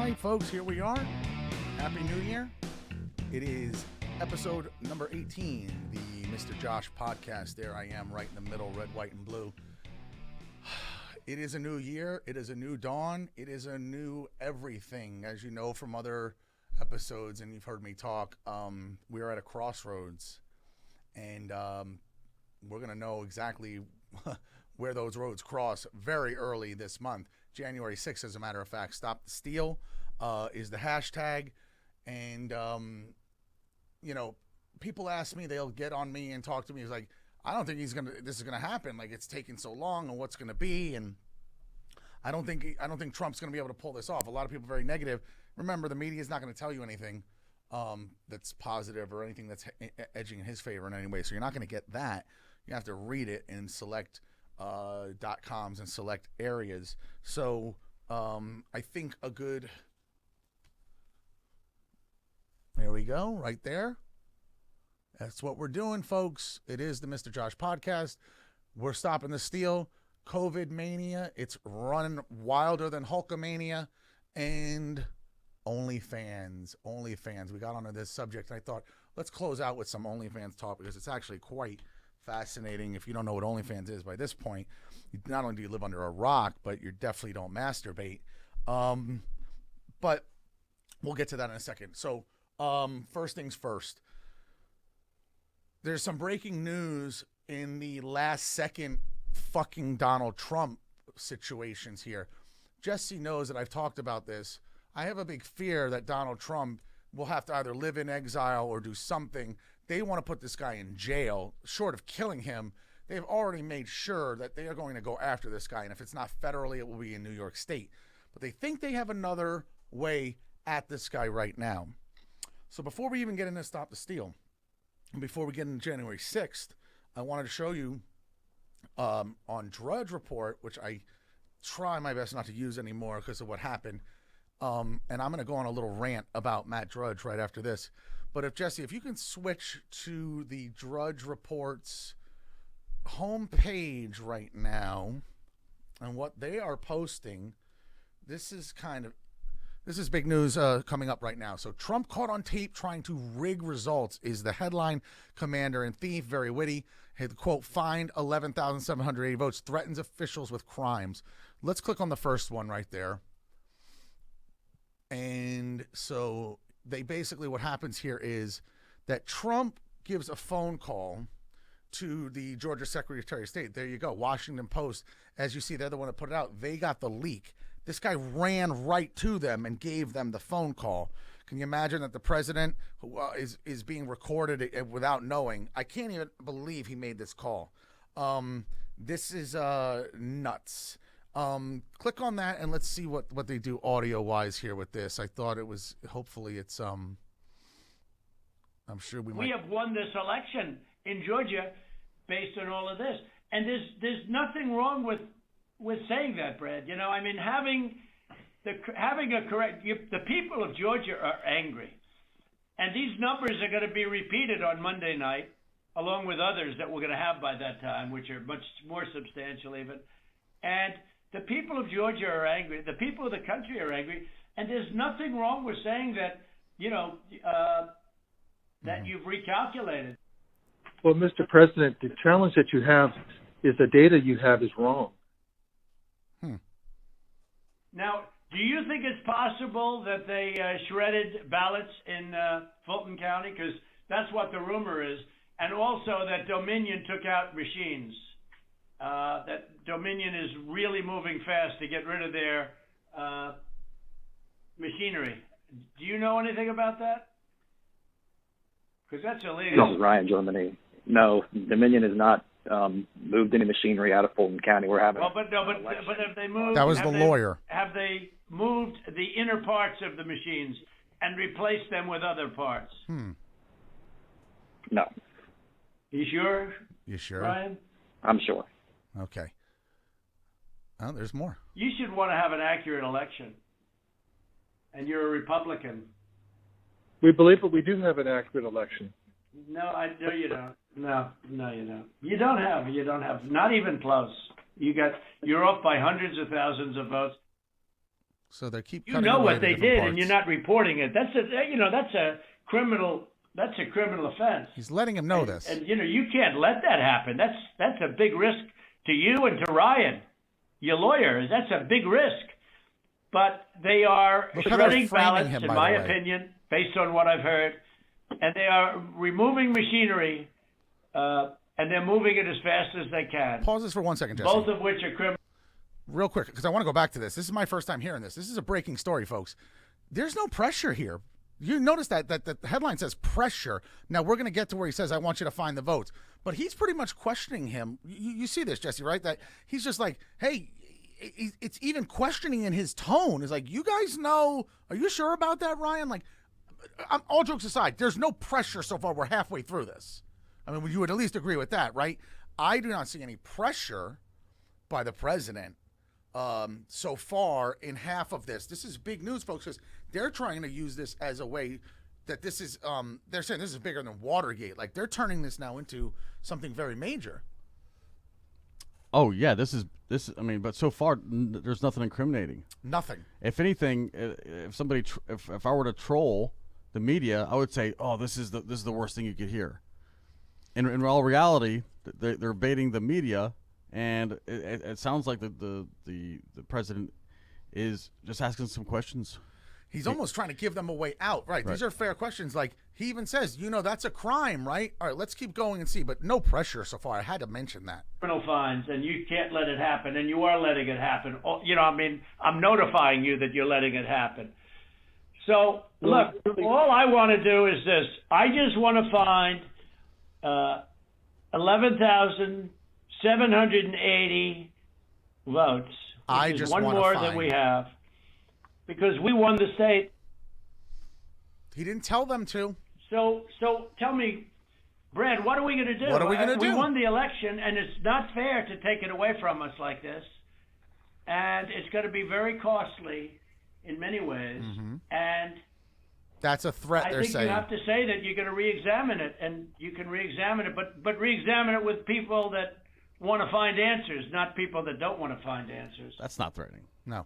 right, folks, here we are. Happy New Year. It is episode number 18, the MisterJosh podcast. There I am, right in the middle, red, white, and blue. It is a new year. It is a new dawn. It is a new everything. As you know from other episodes, and you've heard me talk, we're at a crossroads, and we're going to know exactly where those roads cross very early this month. January 6th, as a matter of fact. Stop the Steal is the hashtag. And, you know, people ask me, they'll get on me and talk to me. It's like, I don't think this is going to happen. Like, it's taking so long, and what's going to be. And I don't think Trump's going to be able to pull this off. A lot of people are very negative. Remember, the media is not going to tell you anything that's positive or anything that's edging in his favor in any way. So you're not going to get that. You have to read it and select .coms and select areas. So I think a good, there we go, right there. That's what we're doing, folks. It is the MisterJosh podcast. We're stopping the steal. COVID mania. It's running wilder than Hulkamania. And OnlyFans. We got onto this subject, and I thought, let's close out with some OnlyFans talk, because it's actually quite fascinating. If you don't know what OnlyFans is by this point, not only do you live under a rock, but you definitely don't masturbate. But we'll get to that in a second. So first things first, there's some breaking news in the last second fucking Donald Trump situations here. Jesse knows that I've talked about this. I have a big fear that Donald Trump will have to either live in exile or do something. They want to put this guy in jail. Short of killing him, they've already made sure that they are going to go after this guy. And if it's not federally, it will be in New York State. But they think they have another way at this guy right now. So before we even get into Stop the Steal, and before we get into January 6th, I wanted to show you on Drudge Report, which I try my best not to use anymore because of what happened. And I'm going to go on a little rant about Matt Drudge right after this. But if you can switch to the Drudge Report's homepage right now, and what they are posting, this is big news coming up right now. So Trump caught on tape trying to rig results is the headline. Commander and thief, very witty. Had, quote, fined 11,780 votes, threatens officials with crimes. Let's click on the first one right there. And so they basically, what happens here is that Trump gives a phone call to the Georgia Secretary of State. There you go. Washington Post. As you see, they're the one that put it out. They got the leak. This guy ran right to them and gave them the phone call. Can you imagine that the president is being recorded without knowing? I can't even believe he made this call. This is nuts. Click on that and let's see what they do audio wise here with this. I thought it was, hopefully it's I'm sure we have won this election in Georgia based on all of this, and there's nothing wrong with saying that, Brad. You know, I mean, having a correct, the people of Georgia are angry, and these numbers are going to be repeated on Monday night, along with others that we're going to have by that time, which are much more substantial even, and the people of Georgia are angry. The people of the country are angry. And there's nothing wrong with saying that, you know, that you've recalculated. Well, Mr. President, the challenge that you have is the data you have is wrong. Now, do you think it's possible that they shredded ballots in Fulton County? Because that's what the rumor is. And also that Dominion took out machines. That Dominion is really moving fast to get rid of their machinery. Do you know anything about that? Because that's illegal. This is Ryan, Germany. No, Dominion has not moved any machinery out of Fulton County. We're having. Well, but have they moved? That was the lawyer. Have they moved the inner parts of the machines and replaced them with other parts? No. You sure? You sure, Ryan? I'm sure. Okay. Oh, there's more. You should want to have an accurate election. And you're a Republican. We believe that we do have an accurate election. No, I know you don't. No, you don't. You don't have. Not even close. You're off by hundreds of thousands of votes. So they keep. You know what they did, and you're not reporting it. That's a criminal. That's a criminal offense. He's letting him know this. And you can't let that happen. That's a big risk to you and to Ryan, your lawyer. That's a big risk. But they are shredding ballots, in my opinion, based on what I've heard, and they are removing machinery, and they're moving it as fast as they can. Pause this for 1 second, Jesse. Both of which are criminal. Real quick, because I want to go back to this. This is my first time hearing this. This is a breaking story, folks. There's no pressure here. You notice that the headline says pressure. Now, we're going to get to where he says, I want you to find the votes. But he's pretty much questioning him. You see this, Jesse, right? That he's just like, hey, it's even questioning in his tone. It's like, you guys know, are you sure about that, Ryan? Like, all jokes aside, there's no pressure so far. We're halfway through this. I mean, you would at least agree with that, right? I do not see any pressure by the president so far in half of this. This is big news, folks, because they're trying to use this as a way that this is, they're saying this is bigger than Watergate. Like, they're turning this now into something very major. Oh, yeah, I mean, but so far, there's nothing incriminating. Nothing. If anything, if I were to troll the media, I would say, oh, this is the worst thing you could hear. In all reality, they're baiting the media, and it sounds like the president is just asking some questions. He's almost trying to give them a way out. Right. These are fair questions. Like, he even says, that's a crime, right? All right, let's keep going and see. But no pressure so far. I had to mention that. Criminal fines, and you can't let it happen, and you are letting it happen. I'm notifying you that you're letting it happen. So, look, all I want to do is this. I just want to find 11,780 votes. I just one want more to find. than we have. Because we won the state. He didn't tell them to. So tell me, Brad, what are we going to do? What are we going to do? We won the election, and it's not fair to take it away from us like this. And it's going to be very costly in many ways. Mm-hmm. And that's a threat, they're saying. I think you have to say that you're going to re-examine it, and you can re-examine it, but re-examine it with people that want to find answers, not people that don't want to find answers. That's not threatening. No.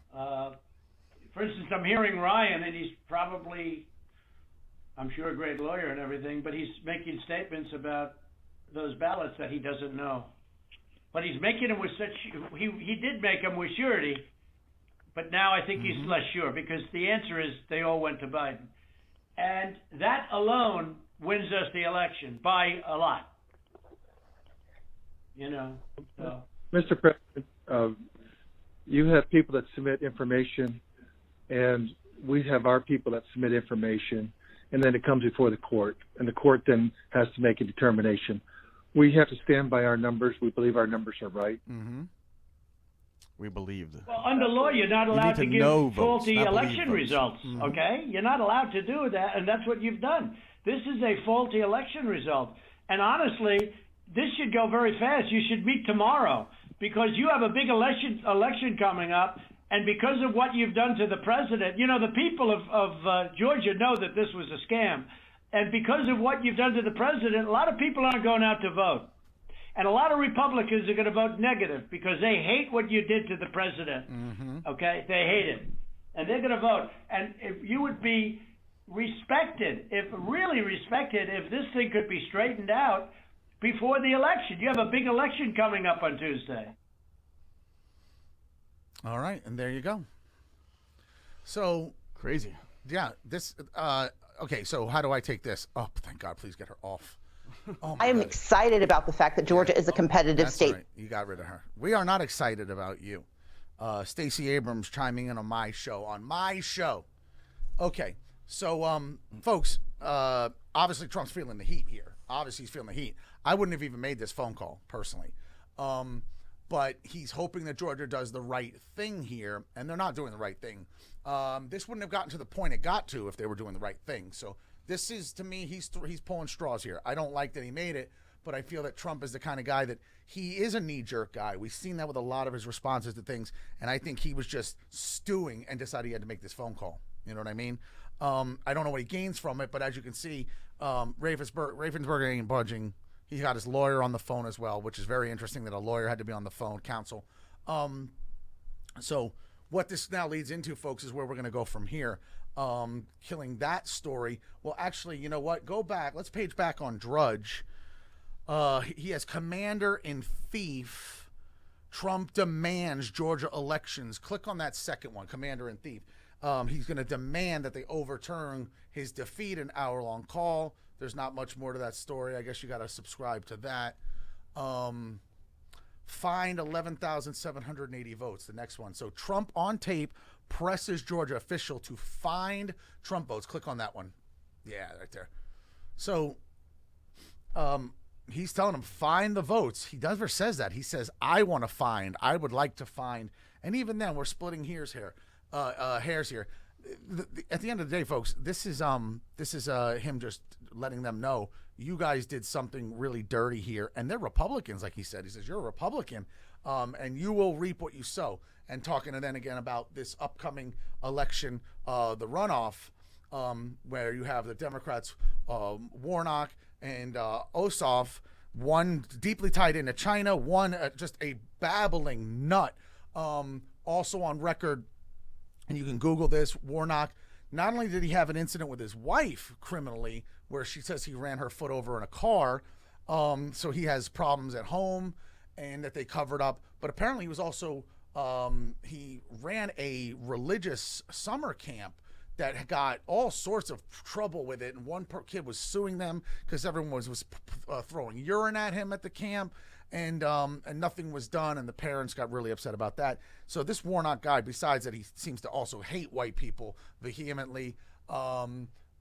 For instance, I'm hearing Ryan, and he's probably, I'm sure, a great lawyer and everything, but he's making statements about those ballots that he doesn't know. But he's making them with such, he did make them with surety, but now I think he's less sure, because the answer is they all went to Biden. And that alone wins us the election by a lot. So. Mr. President, you have people that submit information, and we have our people that submit information, and then it comes before the court, and the court then has to make a determination. We have to stand by our numbers. We believe our numbers are right. Mm-hmm. We believe that. Well, under law, you're not allowed to give faulty election results, okay? You're not allowed to do that, and that's what you've done. This is a faulty election result. And honestly, this should go very fast. You should meet tomorrow, because you have a big election coming up. And because of what you've done to the president, the people of Georgia know that this was a scam. And because of what you've done to the president, a lot of people aren't going out to vote. And a lot of Republicans are going to vote negative because they hate what you did to the president. Okay? They hate it. And they're going to vote. And if you would be respected, really respected, if this thing could be straightened out before the election. You have a big election coming up on Tuesday. All right, and there you go. So crazy. Yeah, this okay, so how do I take this? Oh, thank God, please get her off. Oh, I am excited about the fact that Georgia is a competitive state. Right. You got rid of her. We are not excited about you. Stacey Abrams chiming in on my show. Okay, so folks, obviously Trump's feeling the heat here. Obviously he's feeling the heat. I wouldn't have even made this phone call personally. But he's hoping that Georgia does the right thing here, and they're not doing the right thing. This wouldn't have gotten to the point it got to if they were doing the right thing. So this is, to me, he's pulling straws here. I don't like that he made it, but I feel that Trump is the kind of guy that he is a knee-jerk guy. We've seen that with a lot of his responses to things, and I think he was just stewing and decided he had to make this phone call. You know what I mean? I don't know what he gains from it, but as you can see, Raffensperger ain't budging. He got his lawyer on the phone as well, which is very interesting that a lawyer had to be on the phone, counsel. So what this now leads into, folks, is where we're going to go from here. Killing that story. Well, actually, you know what? Go back. Let's page back on Drudge. He has Commander in Thief. Trump demands Georgia elections. Click on that second one, Commander in Thief. He's going to demand that they overturn his defeat, an hour-long call. There's not much more to that story. I guess you got to subscribe to that. Find 11,780 votes, the next one. So Trump on tape presses Georgia official to find Trump votes. Click on that one. Yeah, right there. So he's telling him, find the votes. He never says that. He says, I want to find. I would like to find. And even then, we're splitting hairs here. At the end of the day, folks, this is him just letting them know you guys did something really dirty here, and they're Republicans, like he said. He says you're a Republican, and you will reap what you sow. And talking then again about this upcoming election, the runoff, where you have the Democrats, Warnock and Ossoff, one deeply tied into China, one just a babbling nut. Also on record, and you can Google this, Warnock, not only did he have an incident with his wife criminally, where she says he ran her foot over in a car, so he has problems at home and that they covered up, but apparently he was also, he ran a religious summer camp that got all sorts of trouble with it, and one kid was suing them because everyone was throwing urine at him at the camp, and nothing was done, and the parents got really upset about that. So this Warnock guy, besides that he seems to also hate white people vehemently,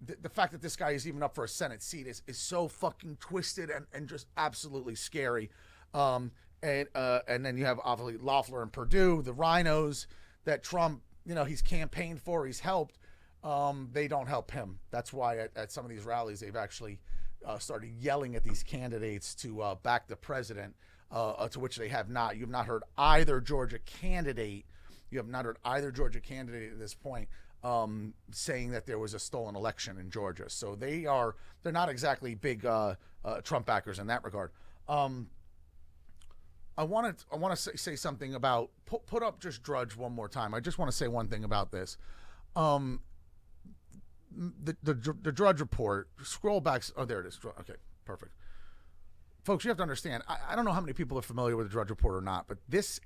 the fact that this guy is even up for a Senate seat is so fucking twisted and just absolutely scary. And then you have obviously Loeffler and Perdue, the rhinos that Trump, he's campaigned for, he's helped. They don't help him. That's why at some of these rallies, they've actually started yelling at these candidates to back the president, to which they have not. You have not heard either Georgia candidate. You have not heard either Georgia candidate at this point saying that there was a stolen election in Georgia. So they're not exactly big Trump backers in that regard. I want to say something about put up just Drudge one more time. I just want to say one thing about this. The Drudge Report, scroll back. Oh, there it is. Okay, perfect. Folks, you have to understand, I don't know how many people are familiar with the Drudge Report or not, but this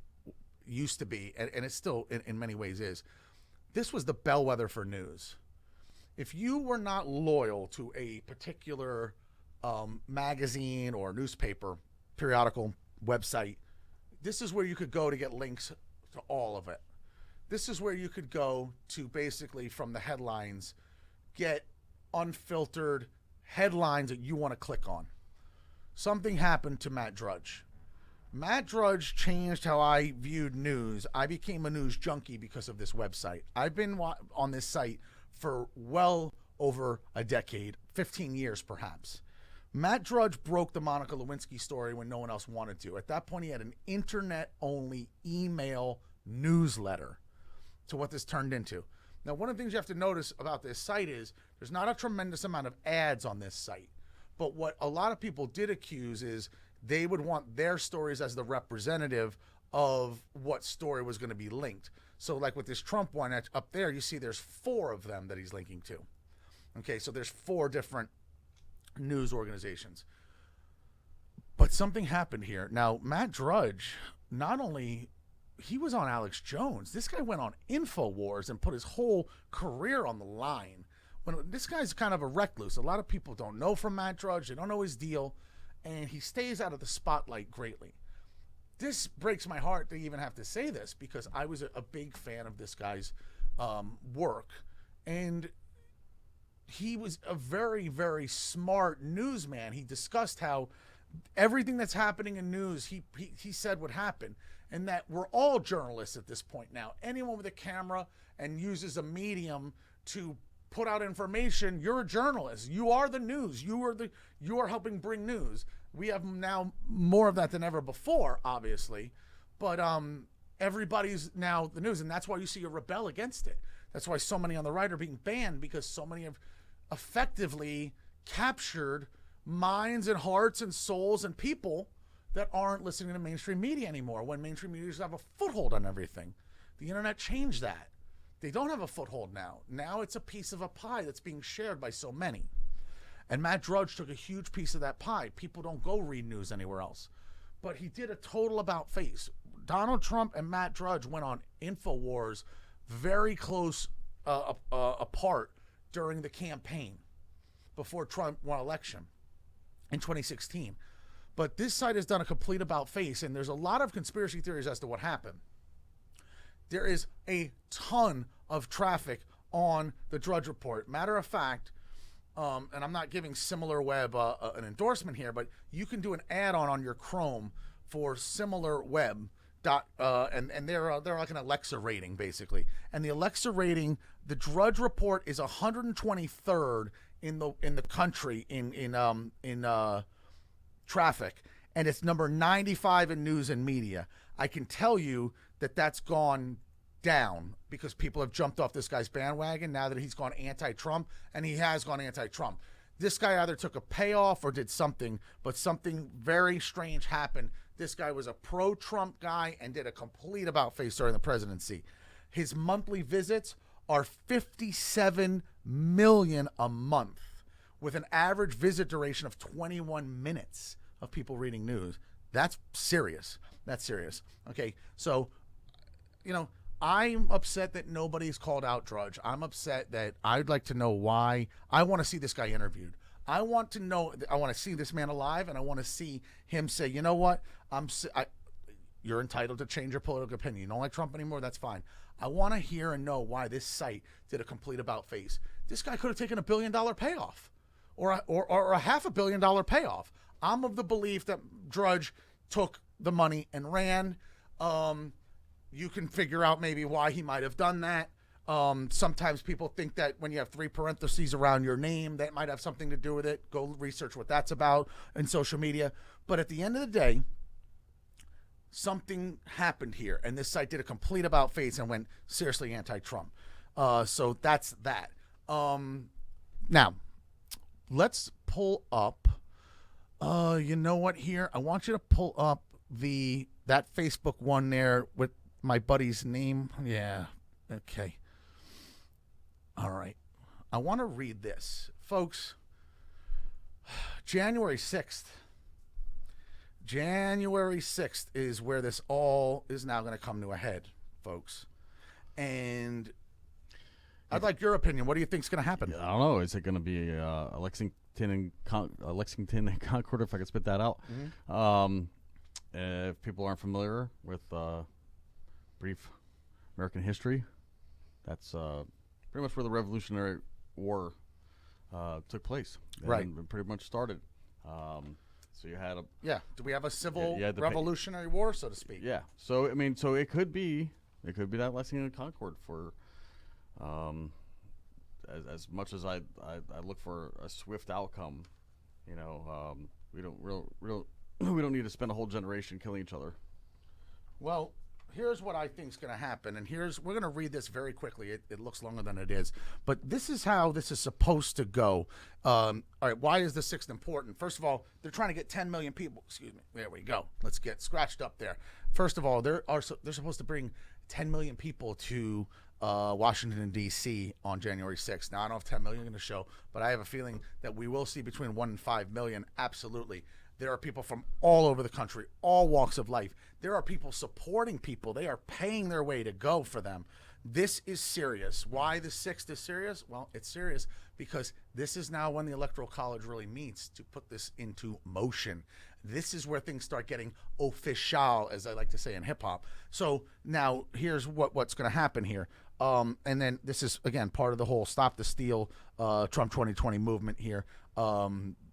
used to be, and it still in many ways is, this was the bellwether for news. If you were not loyal to a particular magazine or newspaper, periodical, website, this is where you could go to get links to all of it. This is where you could go to basically, from the headlines, get unfiltered headlines that you want to click on. Something happened to Matt Drudge. Matt Drudge changed how I viewed news. I became a news junkie because of this website. I've been on this site for well over a decade, 15 years perhaps. Matt Drudge broke the Monica Lewinsky story when no one else wanted to. At that point, he had an internet-only email newsletter to what this turned into. Now, one of the things you have to notice about this site is there's not a tremendous amount of ads on this site. But what a lot of people did accuse is they would want their stories as the representative of what story was going to be linked. So like with this Trump one up there, you see there's 4 of them that he's linking to. Okay, so there's 4 different news organizations. But something happened here. Now, Matt Drudge, not only, he was on Alex Jones. This guy went on InfoWars and put his whole career on the line. When this guy's kind of a recluse. A lot of people don't know from Matt Drudge. They don't know his deal. And he stays out of the spotlight greatly. This breaks my heart to even have to say this because I was a big fan of this guy's work. And he was a very, very smart newsman. He discussed how everything that's happening in news, he said would happen. And that we're all journalists at this point now. Anyone with a camera and uses a medium to put out information, you're a journalist. You are the news. You are helping bring news. We have now more of that than ever before, obviously. But everybody's now the news, and that's why you see a rebel against it. That's why so many on the right are being banned, because so many have effectively captured minds and hearts and souls and people that aren't listening to mainstream media anymore, when mainstream media have a foothold on everything. The internet changed that. They don't have a foothold now. Now it's a piece of a pie that's being shared by so many. And Matt Drudge took a huge piece of that pie. People don't go read news anywhere else. But he did a total about face. Donald Trump and Matt Drudge went on InfoWars very close apart during the campaign before Trump won election in 2016. But this site has done a complete about face, and there's a lot of conspiracy theories as to what happened. There is a ton of traffic on the Drudge Report. Matter of fact, and I'm not giving SimilarWeb an endorsement here, but you can do an add-on on your Chrome for SimilarWeb. And they're like an Alexa rating, basically. And the Alexa rating, the Drudge Report is 123rd in the country in traffic, and it's number 95 in news and media. I can tell you that that's gone down because people have jumped off this guy's bandwagon now that he's gone anti-Trump, and he has gone anti-Trump. This guy either took a payoff or did something, but something very strange happened. This guy was a pro-Trump guy and did a complete about-face during the presidency. His monthly visits are 57 million a month, with an average visit duration of 21 minutes of people reading news. That's serious. That's serious. Okay, so, I'm upset that nobody's called out Drudge. I'm upset that I'd like to know why. I want to see this guy interviewed. I want to see this man alive, and I want to see him say, you know what, you're entitled to change your political opinion. You don't like Trump anymore, that's fine. I want to hear and know why this site did a complete about face. This guy could have taken $1 billion payoff or a $500 million payoff. I'm of the belief that Drudge took the money and ran. You can figure out maybe why he might have done that. Sometimes people think that when you have 3 parentheses around your name, that might have something to do with it. Go research what that's about in social media. But at the end of the day, something happened here, and this site did a complete about face and went seriously anti-Trump. So that's that. Now, let's pull up. You know what? Here, I want you to pull up that Facebook one there with my buddy's name. Yeah. Okay. All right. I want to read this. Folks, January 6th. January 6th is where this all is now going to come to a head, folks. And I'd like your opinion. What do you think is going to happen? I don't know. Is it going to be Lexington and Concord, if I could spit that out? Mm-hmm. If people aren't familiar with brief American history, that's pretty much where the Revolutionary War took place. Right. And pretty much started. So you had do we have a civil the Revolutionary War, so to speak? Yeah. So so it could be that Lexington and Concord for as much as I look for a swift outcome. We don't need to spend a whole generation killing each other. Well, here's what I think is going to happen, and we're going to read this very quickly. It looks longer than it is, but this is how this is supposed to go. All right, why is the 6th important? First of all, they're trying to get 10 million people. Excuse me. There we go. Let's get scratched up there. First of all, they're supposed to bring 10 million people to Washington, D.C. on January 6th. Now, I don't know if 10 million are going to show, but I have a feeling that we will see between 1 and 5 million. Absolutely. There are people from all over the country, all walks of life. There are people supporting people. They are paying their way to go for them. This is serious. Why the 6th is serious? Well, it's serious because this is now when the Electoral College really meets to put this into motion. This is where things start getting official, as I like to say in hip-hop. So now here's what's going to happen here. And then this is, again, part of the whole Stop the Steal Trump 2020 movement here.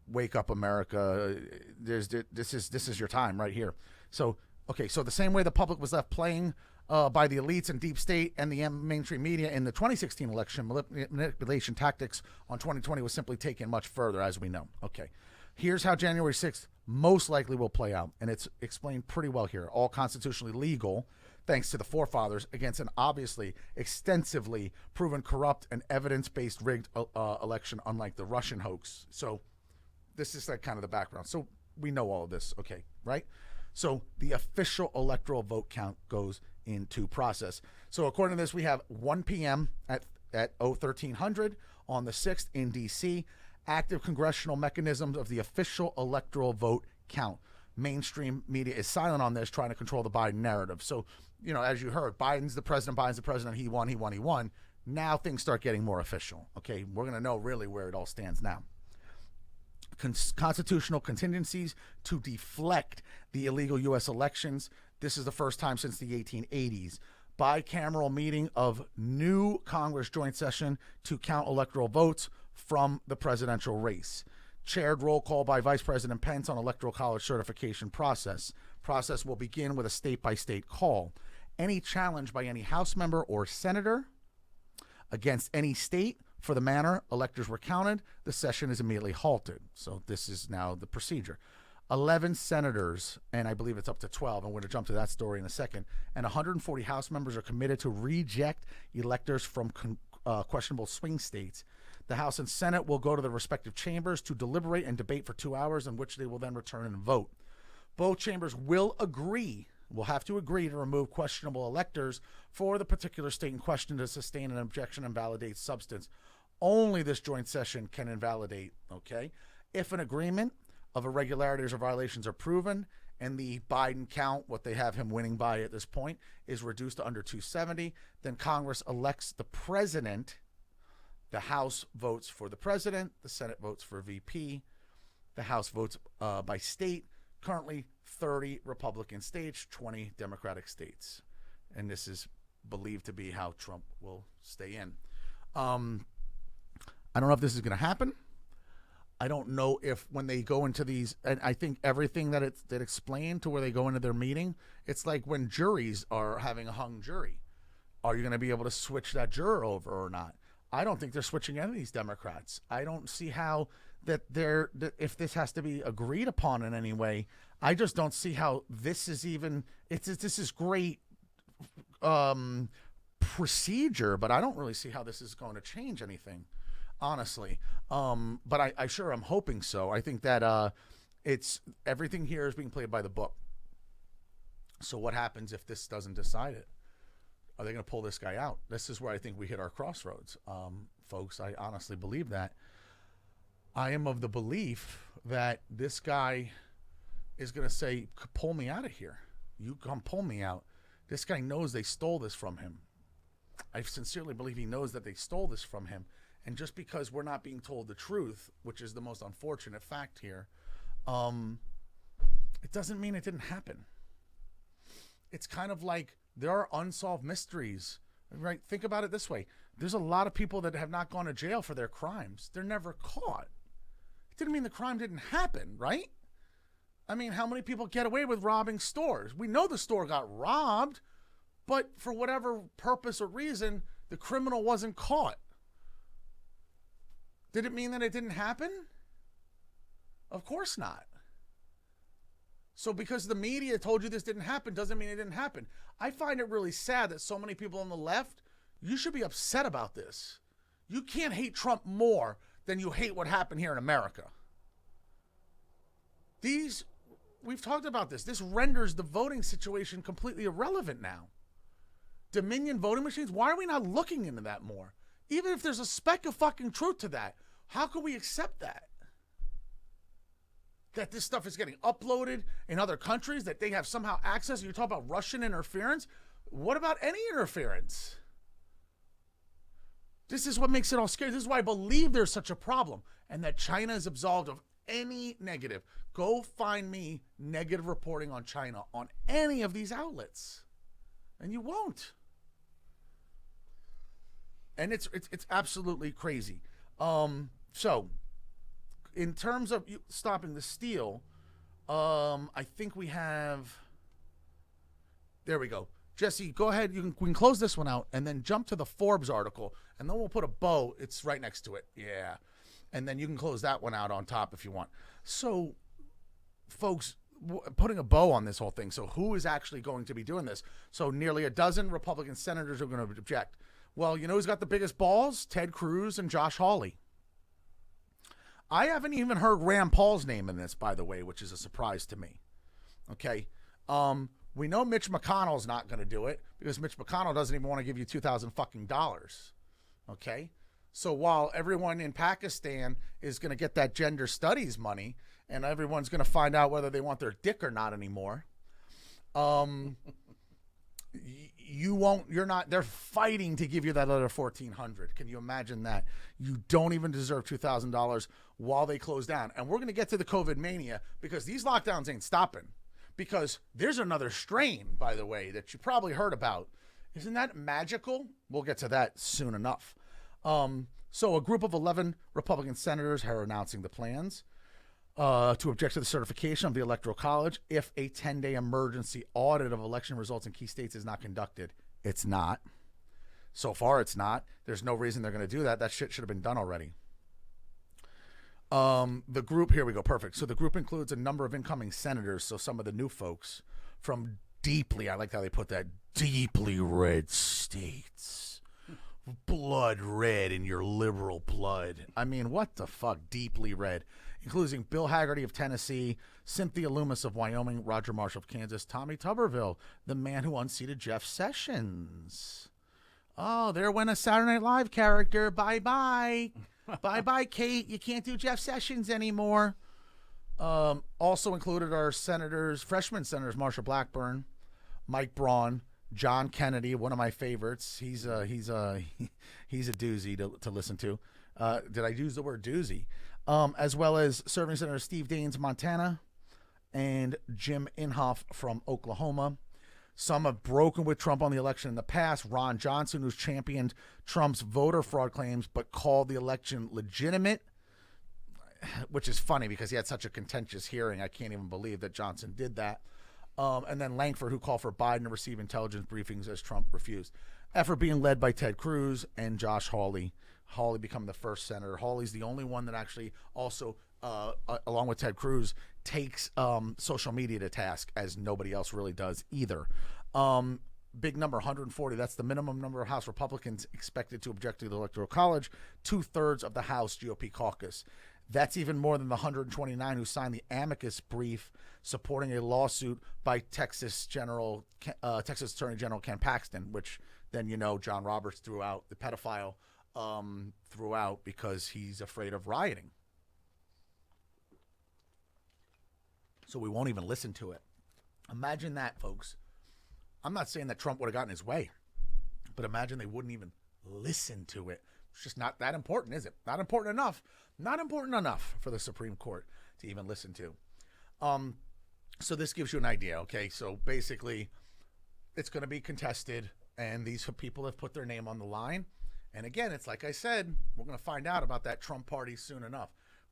Wake up, America. This is your time right here. So, okay, so the same way the public was left playing by the elites and deep state and the mainstream media in the 2016 election, manipulation tactics on 2020 was simply taken much further, as we know. Okay, here's how January 6th most likely will play out, and it's explained pretty well here. All constitutionally legal, thanks to the forefathers, against an obviously extensively proven corrupt and evidence-based rigged election, unlike the Russian hoax. So this is like kind of the background. So we know all of this, okay, right? So the official electoral vote count goes into process. So according to this, we have 1 p.m. at 1300 on the 6th in D.C., active congressional mechanisms of the official electoral vote count. Mainstream media is silent on this, trying to control the Biden narrative. So, as you heard, Biden's the president, he won. Now things start getting more official. Okay, we're going to know really where it all stands now. Constitutional contingencies to deflect the illegal U.S. elections. This is the first time since the 1880s. Bicameral meeting of new Congress joint session to count electoral votes from the presidential race. Chaired roll call by Vice President Pence on Electoral College certification process. Process will begin with a state-by-state call. Any challenge by any House member or senator against any state for the manner electors were counted, the session is immediately halted. So this is now the procedure. 11 senators, and I believe it's up to 12, I'm going to jump to that story in a second, and 140 House members are committed to reject electors from questionable swing states. The House and Senate will go to the respective chambers to deliberate and debate for 2 hours, in which they will then return and vote. Both chambers will have to agree to remove questionable electors for the particular state in question to sustain an objection and validate substance. Only this joint session can invalidate, okay? If an agreement of irregularities or violations are proven and the Biden count, what they have him winning by at this point, is reduced to under 270, then Congress elects the president. The House votes for the president. The Senate votes for VP. The House votes by state. Currently 30 Republican states, 20 Democratic states. And this is believed to be how Trump will stay in. I don't know if this is going to happen. I don't know if when they go into these, and I think everything that that explained to where they go into their meeting, it's like when juries are having a hung jury. Are you going to be able to switch that juror over or not? I don't think they're switching any of these Democrats. I don't see how that if this has to be agreed upon in any way, I just don't see how this is even, this is great procedure, but I don't really see how this is going to change anything, honestly. But I sure am hoping so. I think that it's everything here is being played by the book. So what happens if this doesn't decide it? Are they going to pull this guy out? This is where I think we hit our crossroads, folks. I honestly believe that. I am of the belief that this guy is going to say, pull me out of here. You come pull me out. This guy knows they stole this from him. I sincerely believe he knows that they stole this from him. And just because we're not being told the truth, which is the most unfortunate fact here, it doesn't mean it didn't happen. It's kind of like there are unsolved mysteries, right? Think about it this way. There's a lot of people that have not gone to jail for their crimes. They're never caught. It didn't mean the crime didn't happen, right? I mean, how many people get away with robbing stores? We know the store got robbed, but for whatever purpose or reason, the criminal wasn't caught. Did it mean that it didn't happen? Of course not. So because the media told you this didn't happen doesn't mean it didn't happen. I find it really sad that so many people on the left, you should be upset about this. You can't hate Trump more than you hate what happened here in America. We've talked about this. This renders the voting situation completely irrelevant now. Dominion voting machines, why are we not looking into that more? Even if there's a speck of fucking truth to that, how can we accept that? That this stuff is getting uploaded in other countries, that they have somehow access. You're talking about Russian interference. What about any interference? This is what makes it all scary. This is why I believe there's such a problem and that China is absolved of any negative. Go find me negative reporting on China on any of these outlets. And you won't. And it's absolutely crazy. So in terms of stopping the steal, I think we have, there we go. Jesse, go ahead. We can close this one out and then jump to the Forbes article, and then we'll put a bow. It's right next to it. Yeah. And then you can close that one out on top if you want. So, folks, putting a bow on this whole thing. So who is actually going to be doing this? So nearly a dozen Republican senators are going to object. Well, you know who's got the biggest balls? Ted Cruz and Josh Hawley. I haven't even heard Rand Paul's name in this, by the way, which is a surprise to me. Okay. We know Mitch McConnell's not going to do it because Mitch McConnell doesn't even want to give you $2,000. Okay? So while everyone in Pakistan is going to get that gender studies money and everyone's going to find out whether they want their dick or not anymore, they're fighting to give you that other $1,400. Can you imagine that? You don't even deserve $2,000 while they close down. And we're going to get to the COVID mania because these lockdowns ain't stopping. Because there's another strain, by the way, that you probably heard about. Isn't that magical? We'll get to that soon enough. So a group of 11 Republican senators are announcing the plans to object to the certification of the Electoral College if a 10-day emergency audit of election results in key states is not conducted. It's not. So far, it's not. There's no reason they're going to do that. That shit should have been done already. The group, here we go, perfect. So the group includes a number of incoming senators, so some of the new folks from deeply, I like how they put that, deeply red states. Blood red in your liberal blood. I mean, what the fuck, deeply red? Including Bill Hagerty of Tennessee, Cynthia Loomis of Wyoming, Roger Marshall of Kansas, Tommy Tuberville, the man who unseated Jeff Sessions. Oh, there went a Saturday Night Live character. Bye-bye. Bye-bye, Kate. You can't do Jeff Sessions anymore. Also included are freshman senators Marsha Blackburn, Mike Braun, John Kennedy, one of my favorites. He's a doozy to listen to. Did I use the word doozy? As well as serving Senator Steve Daines, Montana, and Jim Inhofe from Oklahoma. Some have broken with Trump on the election in the past. Ron Johnson, who's championed Trump's voter fraud claims but called the election legitimate, which is funny because he had such a contentious hearing. I can't even believe that Johnson did that. And then Langford, who called for Biden to receive intelligence briefings as Trump refused. Effort being led by Ted Cruz and Josh Hawley. Hawley become the first senator. Hawley's the only one that actually also, along with Ted Cruz, takes social media to task, as nobody else really does either. Big number, 140. That's the minimum number of House Republicans expected to object to the Electoral College. 2/3 of the House GOP caucus. That's even more than the 129 who signed the amicus brief supporting a lawsuit by Texas Attorney General Ken Paxton, which then John Roberts threw out, the pedophile threw out because he's afraid of rioting. So we won't even listen to it. Imagine that, folks. I'm not saying that Trump would have gotten his way, but imagine they wouldn't even listen to it. It's just not that important, is it? Not important enough. Not important enough for the Supreme Court to even listen to. So this gives you an idea, okay? So basically, it's going to be contested, and these people have put their name on the line. And again, it's like I said, we're going to find out about that Trump party soon enough.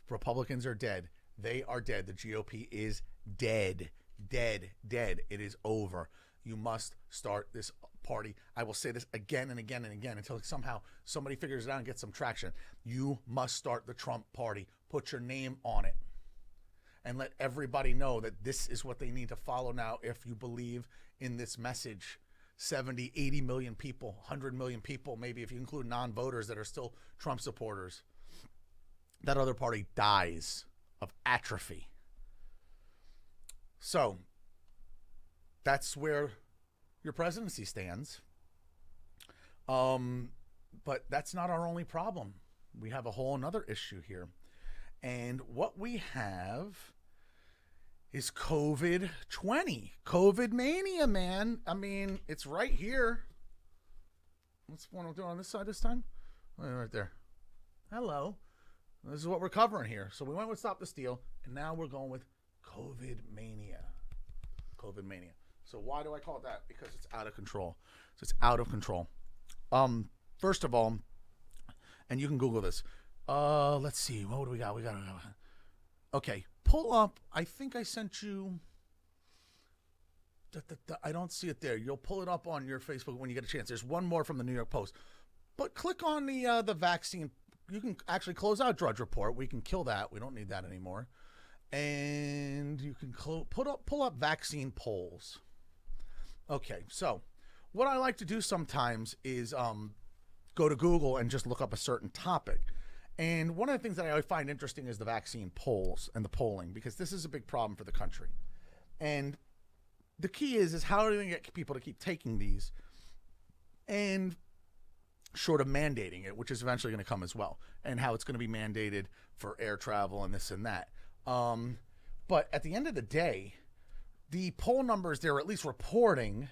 Republicans are dead. They are dead. The GOP is dead. Dead. Dead. It is over. You must start this party. I will say this again and again and again until somehow somebody figures it out and gets some traction. You must start the Trump party. Put your name on it. And let everybody know that this is what they need to follow now if you believe in this message. 70, 80 million people, 100 million people, maybe if you include non-voters that are still Trump supporters. That other party dies of atrophy. So that's where your presidency stands. But that's not our only problem. We have a whole another issue here. And what we have is COVID-20. COVID mania, man. I mean, it's right here. What's what I'm doing on this side this time? Right there. Hello. This is what we're covering here. So we went with Stop the Steal, and now we're going with COVID mania. COVID mania. So why do I call it that? Because it's out of control. So it's out of control. First of all, and you can Google this. Let's see. What do we got? Okay. Pull up. I think I sent you. I don't see it there. You'll pull it up on your Facebook when you get a chance. There's one more from the New York Post. But click on the vaccine. You can actually close out Drudge Report. We can kill that. We don't need that anymore. And you can pull up vaccine polls. Okay, so what I like to do sometimes is go to Google and just look up a certain topic. And one of the things that I find interesting is the vaccine polls and the polling, because this is a big problem for the country. And the key is how are they going to get people to keep taking these, and short of mandating it, which is eventually going to come as well, and how it's going to be mandated for air travel and this and that. But at the end of the day, the poll numbers they're at least reporting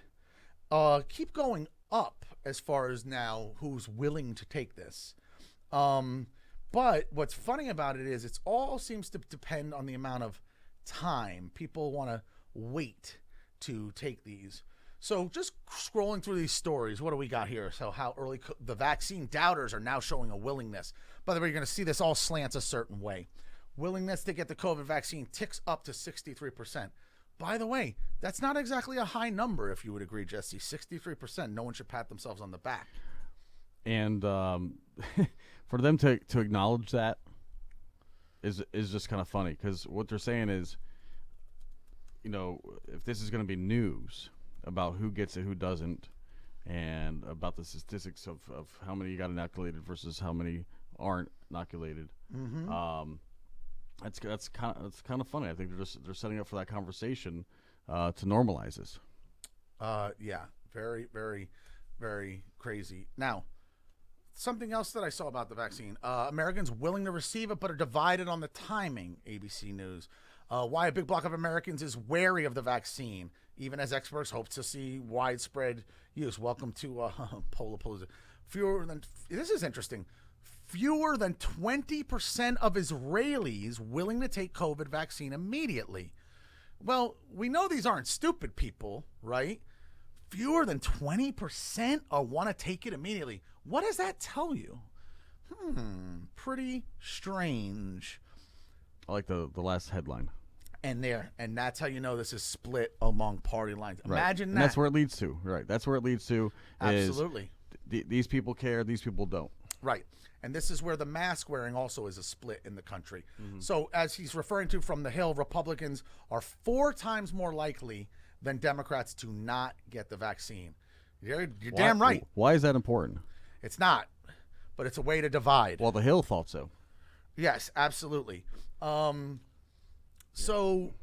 keep going up as far as now who's willing to take this. But what's funny about it is it's all seems to depend on the amount of time people want to wait to take these. So just scrolling through these stories, what do we got here? So how early the vaccine doubters are now showing a willingness. By the way, you're going to see this all slants a certain way. Willingness to get the COVID vaccine ticks up to 63%. By the way, that's not exactly a high number, if you would agree, Jesse. 63%. No one should pat themselves on the back. And for them to acknowledge that is just kind of funny, because what they're saying is, you know, if this is going to be news about who gets it, who doesn't, and about the statistics of how many got inoculated versus how many aren't inoculated, that's kind of funny. I think they're setting up for that conversation to normalize this. Yeah, very, very, very crazy. Now, something else that I saw about the vaccine: Americans willing to receive it but are divided on the timing. ABC News. Why a big block of Americans is wary of the vaccine, even as experts hope to see widespread use. Welcome to Polapalooza. This is interesting. Fewer than 20% of Israelis willing to take COVID vaccine immediately. Well, we know these aren't stupid people, right? Fewer than 20% want to take it immediately. What does that tell you? Pretty strange. I like the last headline. And that's how you know this is split among party lines. Right. Imagine and that. That's where it leads to. Right. That's where it leads to. Absolutely. These people care. These people don't. Right. And this is where the mask wearing also is a split in the country. So as he's referring to from the Hill, Republicans are 4 times more likely than Democrats to not get the vaccine. You're damn right. Why is that important? It's not, but it's a way to divide. Well, the Hill thought so. Yes, absolutely. So,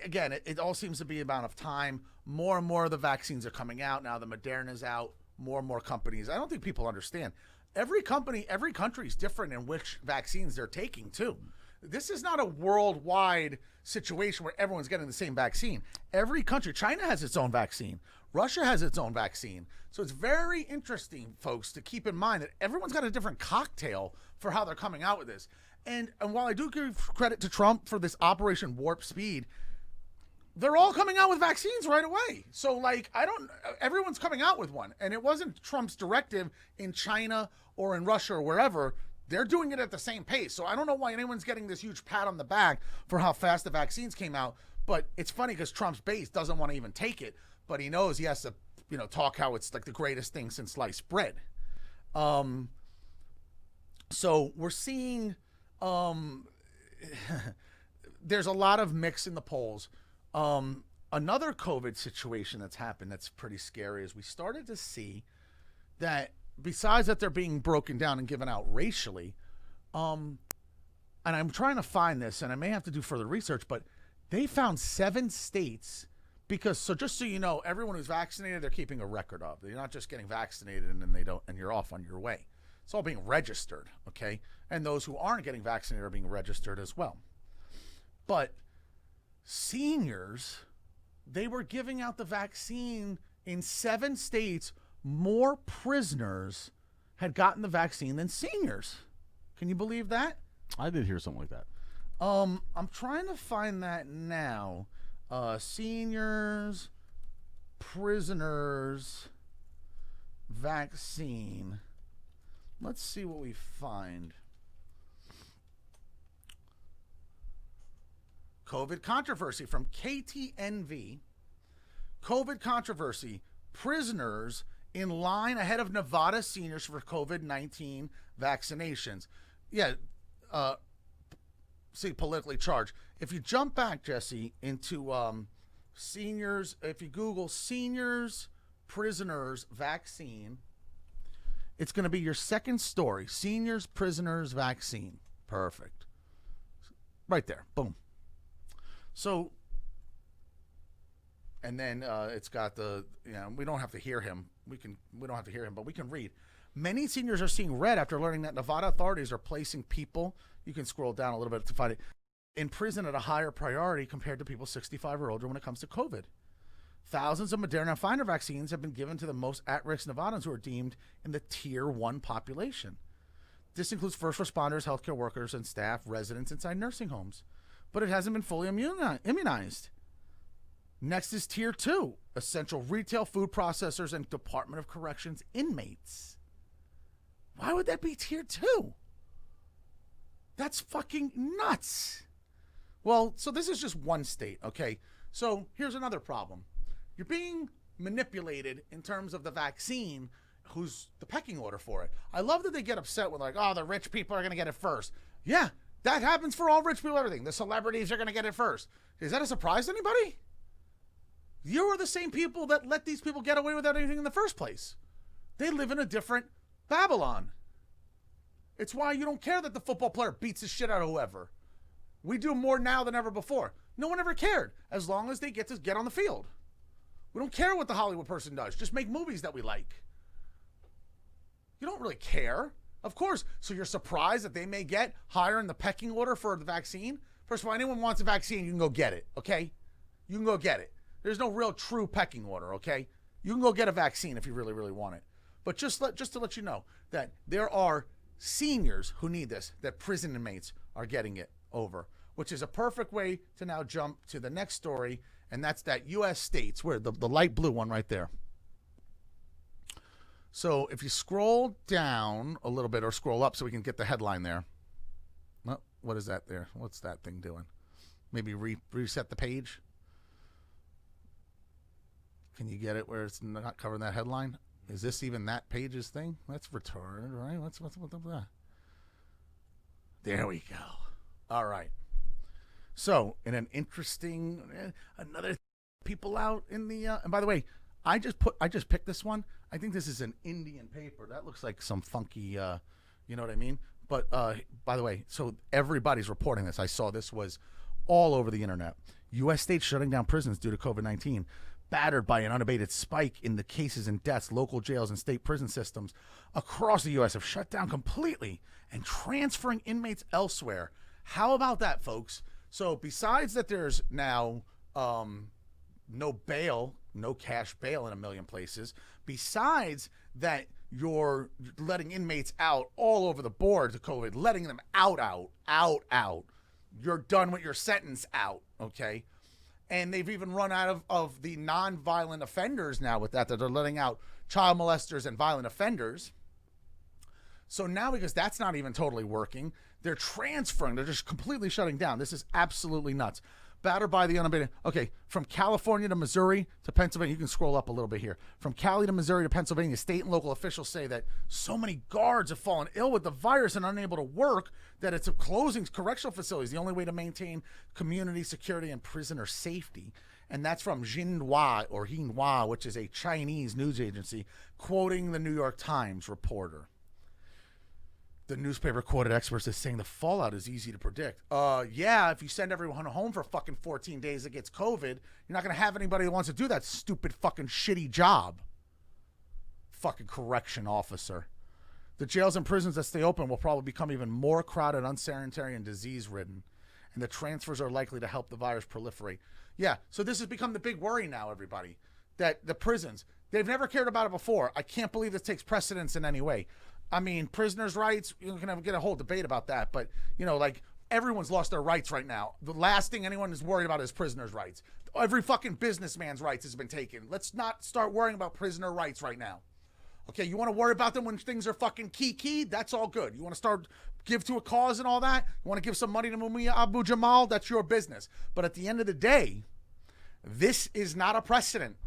again, it all seems to be a amount of time. More and more of the vaccines are coming out. Now the Moderna's out. More and more companies. I don't think people understand. Every company, every country is different in which vaccines they're taking, too. This is not a worldwide situation where everyone's getting the same vaccine. Every country, China has its own vaccine. Russia has its own vaccine. So it's very interesting, folks, to keep in mind that everyone's got a different cocktail for how they're coming out with this. And while I do give credit to Trump for this Operation Warp Speed, they're all coming out with vaccines right away. So, like, everyone's coming out with one. And it wasn't Trump's directive in China or in Russia or wherever. They're doing it at the same pace. So I don't know why anyone's getting this huge pat on the back for how fast the vaccines came out. But it's funny because Trump's base doesn't want to even take it. But he knows he has to, talk how it's like the greatest thing since sliced bread. So we're seeing there's a lot of mix in the polls. Another COVID situation that's happened that's pretty scary is we started to see that besides that they're being broken down and given out racially, and I'm trying to find this, and I may have to do further research, but they found 7 states so just so you know, everyone who's vaccinated, they're keeping a record of. You're not just getting vaccinated and then and you're off on your way. It's all being registered, okay? And those who aren't getting vaccinated are being registered as well. But seniors, they were giving out the vaccine in 7 states. More prisoners had gotten the vaccine than seniors. Can you believe that? I did hear something like that. I'm trying to find that now. Seniors, prisoners, vaccine. Let's see what we find. COVID controversy from KTNV. COVID controversy. Prisoners in line ahead of Nevada seniors for COVID-19 vaccinations. Yeah, see, politically charged. If you jump back, Jesse, into seniors, if you Google seniors, prisoners, vaccine, it's going to be your second story. Seniors, prisoners, vaccine. Perfect. Right there. Boom. So And then it's got the, we don't have to hear him. We don't have to hear him, but we can read. Many seniors are seeing red after learning that Nevada authorities are placing people, you can scroll down a little bit to find it, in prison at a higher priority compared to people 65 or older when it comes to COVID. Thousands of Moderna and Pfizer vaccines have been given to the most at-risk Nevadans who are deemed in the Tier 1 population. This includes first responders, healthcare workers, and staff, residents inside nursing homes. But it hasn't been fully immunized. Next is Tier 2, essential retail, food processors, and Department of Corrections inmates. Why would that be Tier 2? That's fucking nuts. Well, so this is just one state, okay? So here's another problem. You're being manipulated in terms of the vaccine, who's the pecking order for it. I love that they get upset with like, oh, the rich people are going to get it first. Yeah, that happens for all rich people, everything. The celebrities are going to get it first. Is that a surprise to anybody? You are the same people that let these people get away without anything in the first place. They live in a different Babylon. It's why you don't care that the football player beats the shit out of whoever. We do more now than ever before. No one ever cared, as long as they get to get on the field. We don't care what the Hollywood person does. Just make movies that we like. You don't really care. Of course. So you're surprised that they may get higher in the pecking order for the vaccine? First of all, anyone wants a vaccine, you can go get it, okay? You can go get it. There's no real true pecking order, okay? You can go get a vaccine if you really, really want it. But just to let you know that there are seniors who need this, that prison inmates are getting it over, which is a perfect way to now jump to the next story, and that's that U.S. states, where the light blue one right there. So if you scroll down a little bit or scroll up so we can get the headline there. Well, what is that there? What's that thing doing? Maybe reset the page? Can you get it where it's not covering that headline? Is this even that page's thing? That's retarded, right? What's up with that? There we go. All right. So, in an interesting, another people out in the, and by the way, I just picked this one. I think this is an Indian paper. That looks like some funky, you know what I mean? But, by the way, so everybody's reporting this. I saw this was all over the internet. U.S. states shutting down prisons due to COVID-19. Battered by an unabated spike in the cases and deaths, local jails and state prison systems across the U.S. have shut down completely and transferring inmates elsewhere. How about that, folks? So besides that, there's now no bail, no cash bail in a million places. Besides that, you're letting inmates out all over the board to COVID, letting them out. You're done with your sentence out, okay? And they've even run out of the non-violent offenders now with that they're letting out child molesters and violent offenders. So now, because that's not even totally working, they're transferring. They're just completely shutting down. This is absolutely nuts. Battered by the unabated. Okay, from California to Missouri to Pennsylvania. You can scroll up a little bit here. From Cali to Missouri to Pennsylvania, state and local officials say that so many guards have fallen ill with the virus and unable to work that it's closing correctional facilities. The only way to maintain community security and prisoner safety. And that's from Xinhua, which is a Chinese news agency, quoting the New York Times reporter. The newspaper quoted experts as saying the fallout is easy to predict. Yeah, if you send everyone home for fucking 14 days that gets COVID, you're not going to have anybody that wants to do that stupid fucking shitty job. Fucking correction officer. The jails and prisons that stay open will probably become even more crowded, unsanitary, and disease-ridden. And the transfers are likely to help the virus proliferate. Yeah, so this has become the big worry now, everybody. That the prisons, they've never cared about it before. I can't believe this takes precedence in any way. I mean, prisoners' rights, you can get a whole debate about that. But, you know, like, everyone's lost their rights right now. The last thing anyone is worried about is prisoners' rights. Every fucking businessman's rights has been taken. Let's not start worrying about prisoner rights right now. Okay, you want to worry about them when things are fucking key? That's all good. You want to start give to a cause and all that? You want to give some money to Mumia Abu Jamal? That's your business. But at the end of the day, this is not a precedent.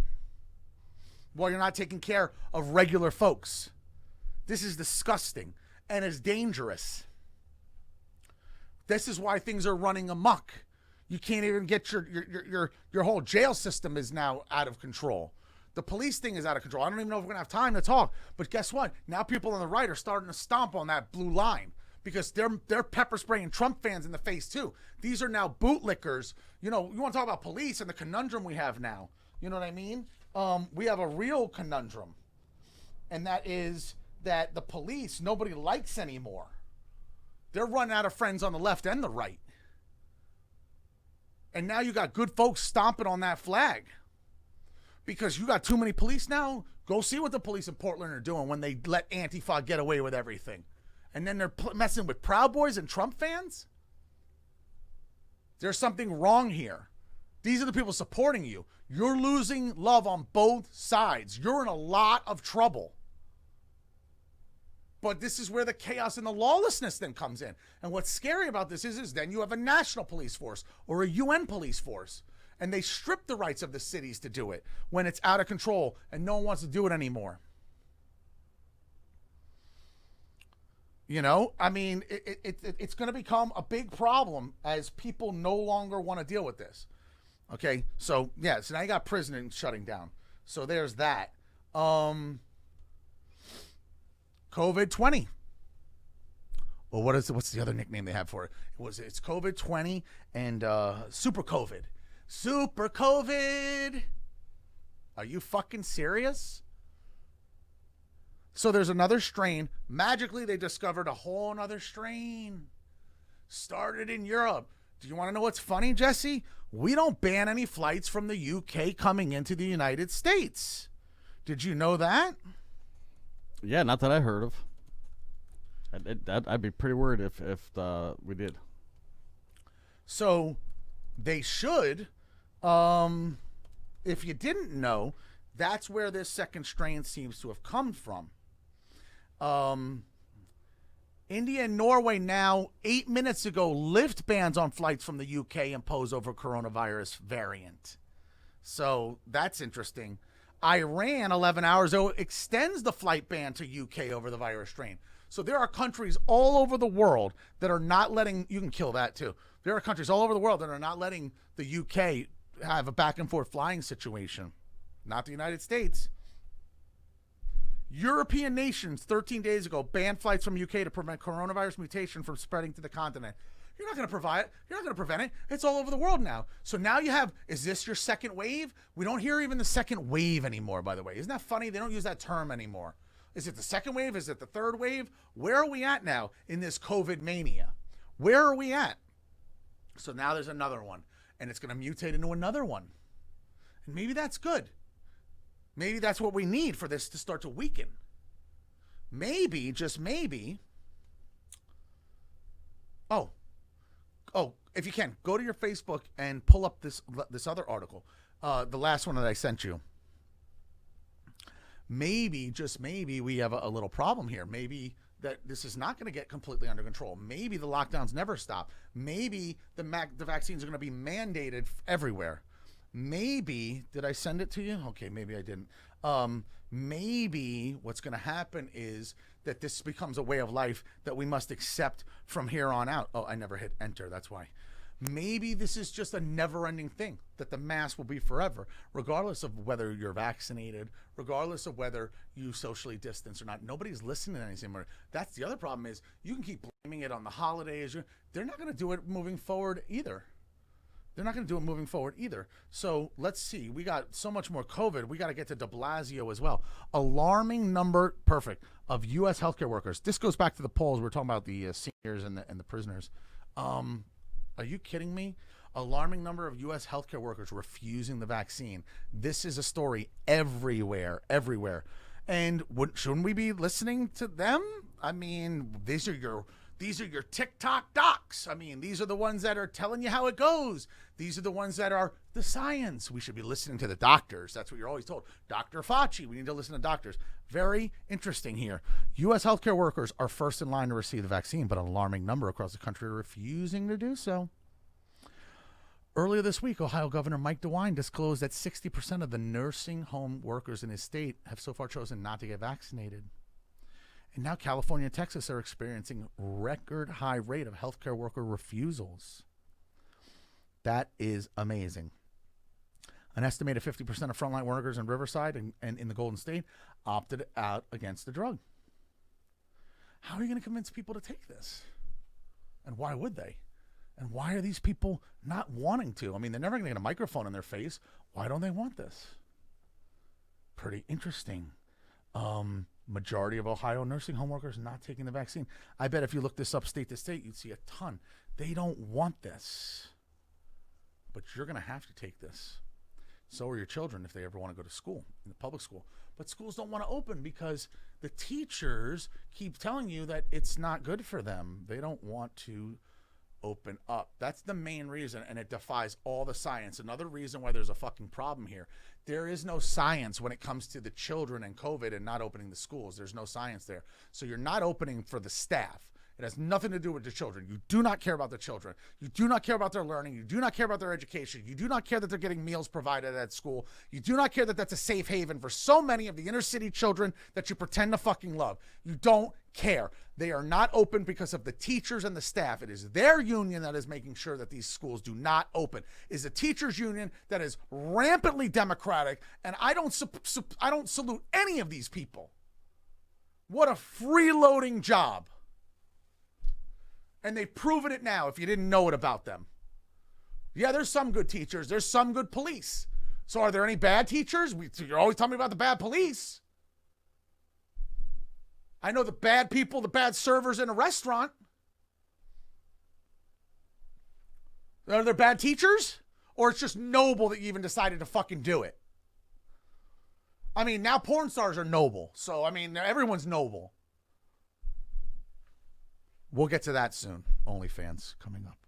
Well, you're not taking care of regular folks. This is disgusting and is dangerous. This is why things are running amok. You can't even get your whole jail system is now out of control. The police thing is out of control. I don't even know if we're going to have time to talk. But guess what? Now people on the right are starting to stomp on that blue line because they're pepper spraying Trump fans in the face too. These are now bootlickers. You know, you want to talk about police and the conundrum we have now. You know what I mean? We have a real conundrum, and that is that the police nobody likes anymore. They're running out of friends on the left and the right. And now you got good folks stomping on that flag because you got too many police now. Go see what the police in Portland are doing when they let Antifa get away with everything. And then they're messing with Proud Boys and Trump fans. There's something wrong here. These are the people supporting you. You're losing love on both sides. You're in a lot of trouble. But this is where the chaos and the lawlessness then comes in. And what's scary about this is then you have a national police force or a UN police force, and they strip the rights of the cities to do it when it's out of control and no one wants to do it anymore. You know, I mean, it's going to become a big problem as people no longer want to deal with this. Okay, so yeah, so now you got prison shutting down. So there's that. COVID-20. Well, what's the other nickname they have for it? It's COVID-20 and Super COVID. Super COVID. Are you fucking serious? So there's another strain. Magically, they discovered a whole other strain. Started in Europe. Do you want to know what's funny, Jesse? We don't ban any flights from the UK coming into the United States. Did you know that? Yeah, not that I heard of. I'd be pretty worried if we did. So they should. If you didn't know, that's where this second strain seems to have come from. India and Norway now, 8 minutes ago, lift bans on flights from the UK imposed over coronavirus variant. So that's interesting. Iran, 11 hours ago, extends the flight ban to UK over the virus strain. So there are countries all over the world that are not letting, you can kill that too. There are countries all over the world that are not letting the UK have a back and forth flying situation. Not the United States. European nations 13 days ago banned flights from UK to prevent coronavirus mutation from spreading to the continent. You're not going to prevent it. It's all over the world now. So now you have, is this your second wave? We don't hear even the second wave anymore, by the way. Isn't that funny? They don't use that term anymore. Is it the second wave? Is it the third wave? Where are we at now in this COVID mania? Where are we at? So now there's another one, and it's going to mutate into another one. And maybe that's good. Maybe that's what we need for this to start to weaken. Maybe, just maybe. Oh, if you can, go to your Facebook and pull up this other article, the last one that I sent you. Maybe, just maybe, we have a little problem here. Maybe that this is not going to get completely under control. Maybe the lockdowns never stop. Maybe the vaccines are going to be mandated everywhere. Maybe, did I send it to you? Okay, maybe I didn't. Maybe what's going to happen is that this becomes a way of life that we must accept from here on out. Oh, I never hit enter. That's why. Maybe this is just a never-ending thing, that the mask will be forever, regardless of whether you're vaccinated, regardless of whether you socially distance or not. Nobody's listening to anything anymore. That's the other problem is you can keep blaming it on the holidays. They're not going to do it moving forward either. So let's see. We got so much more COVID. We got to get to de Blasio as well. Alarming number, perfect, of U.S. healthcare workers. This goes back to the polls. We're talking about the seniors and the prisoners. Are you kidding me? Alarming number of U.S. healthcare workers refusing the vaccine. This is a story everywhere. And shouldn't we be listening to them? I mean, these are your TikTok docs. I mean, these are the ones that are telling you how it goes. These are the ones that are the science. We should be listening to the doctors. That's what you're always told. Dr. Fauci, we need to listen to doctors. Very interesting here. U.S. healthcare workers are first in line to receive the vaccine, but an alarming number across the country are refusing to do so. Earlier this week, Ohio Governor Mike DeWine disclosed that 60% of the nursing home workers in his state have so far chosen not to get vaccinated. And now California and Texas are experiencing record high rate of healthcare worker refusals. That is amazing. An estimated 50% of frontline workers in Riverside and in the Golden State opted out against the drug. How are you going to convince people to take this? And why would they? And why are these people not wanting to? I mean, they're never going to get a microphone in their face. Why don't they want this? Pretty interesting. Majority of Ohio nursing home workers not taking the vaccine. I bet if you look this up state to state, you'd see a ton. They don't want this. But you're going to have to take this. So are your children if they ever want to go to school, in the public school. But schools don't want to open because the teachers keep telling you that it's not good for them. They don't want to open up. That's the main reason, and it defies all the science. Another reason why there's a fucking problem here. There is no science when it comes to the children and COVID and not opening the schools. There's no science there. So you're not opening for the staff. It has nothing to do with the children. You do not care about the children. You do not care about their learning. You do not care about their education. You do not care that they're getting meals provided at school. You do not care that that's a safe haven for so many of the inner city children that you pretend to fucking love. You don't care. They are not open because of the teachers and the staff. It is their union that is making sure that these schools do not open. It is a teachers union that is rampantly democratic, and I don't salute any of these people. What a freeloading job. And they've proven it now if you didn't know it about them. Yeah, there's some good teachers. There's some good police. So are there any bad teachers? You're always telling me about the bad police. I know the bad people, the bad servers in a restaurant. Are there bad teachers? Or it's just noble that you even decided to fucking do it? I mean, now porn stars are noble. So, I mean, everyone's noble. We'll get to that soon. OnlyFans coming up.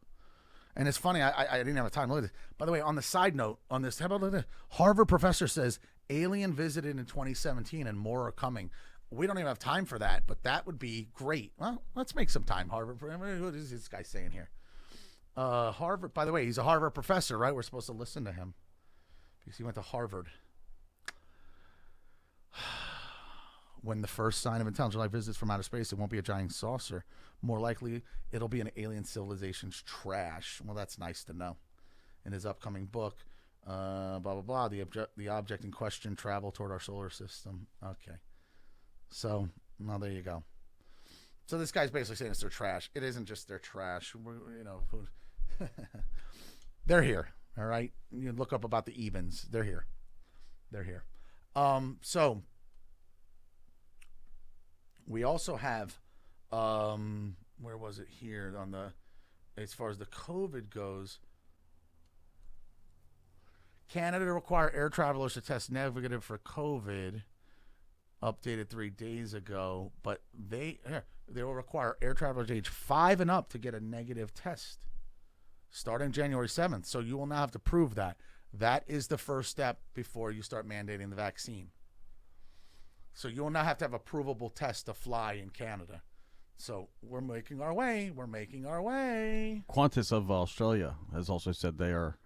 And it's funny, I didn't have time to look at this. By the way, on the side note, on this, how about this? Harvard professor says alien visited in 2017 and more are coming. We don't even have time for that, but that would be great. Well, let's make some time, Harvard. What is this guy saying here? Harvard, by the way, he's a Harvard professor, right? We're supposed to listen to him because he went to Harvard. When the first sign of intelligent life visits from outer space, it won't be a giant saucer. More likely, it'll be an alien civilization's trash. Well, that's nice to know. In his upcoming book, blah, blah, blah, the object in question travel toward our solar system. Okay. So, well, there you go. So this guy's basically saying it's their trash. It isn't just their trash. They're here, all right? You look up about the Evens. They're here. They're here. So we also have, where was it here on the, as far as the COVID goes, Canada require air travelers to test negative for COVID, updated 3 days ago, but they will require air travelers age 5 and up to get a negative test starting January 7th. So you will now have to prove that. That is the first step before you start mandating the vaccine. So you will now have to have a provable test to fly in Canada. So we're making our way. We're making our way. Qantas of Australia has also said they are.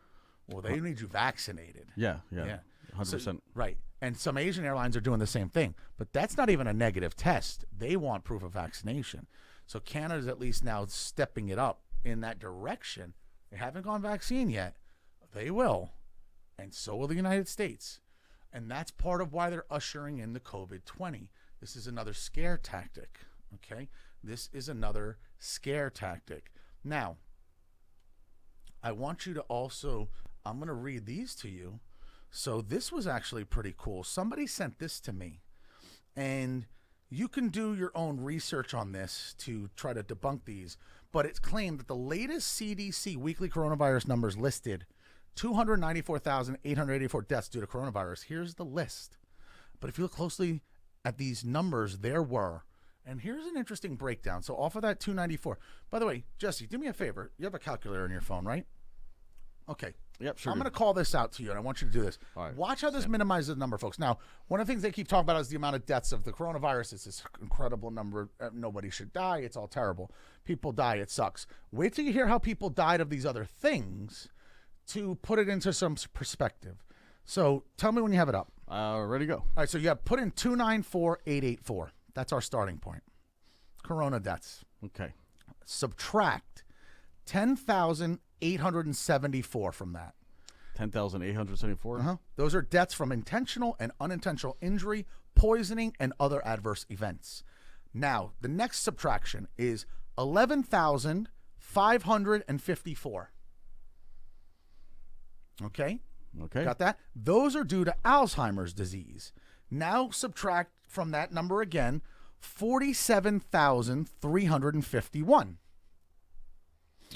Well, they need you vaccinated. Yeah. 100%. So, right. And some Asian airlines are doing the same thing. But that's not even a negative test. They want proof of vaccination. So Canada's at least now stepping it up in that direction. They haven't gone vaccine yet. They will. And so will the United States. And that's part of why they're ushering in the COVID-20. This is another scare tactic. Okay? This is another scare tactic. Now, I want you to also, I'm going to read these to you. So this was actually pretty cool. Somebody sent this to me. And you can do your own research on this to try to debunk these. But it's claimed that the latest CDC weekly coronavirus numbers listed 294,884 deaths due to coronavirus. Here's the list. But if you look closely at these numbers, there were. And here's an interesting breakdown. So off of that 294. By the way, Jesse, do me a favor. You have a calculator on your phone, right? Okay. Yep, sure. I'm going to call this out to you, and I want you to do this. All right. Watch how this minimizes the number, folks. Now, one of the things they keep talking about is the amount of deaths of the coronavirus. It's this incredible number. Nobody should die. It's all terrible. People die. It sucks. Wait till you hear how people died of these other things to put it into some perspective. So tell me when you have it up. Ready to go. All right, so you have put in 294,884. That's our starting point. Corona deaths. Okay. Subtract 10,874 from that. 10,874? Those are deaths from intentional and unintentional injury, poisoning, and other adverse events. Now, the next subtraction is 11,000 554. Okay? Okay. Got that? Those are due to Alzheimer's disease. Now subtract from that number again 47,351.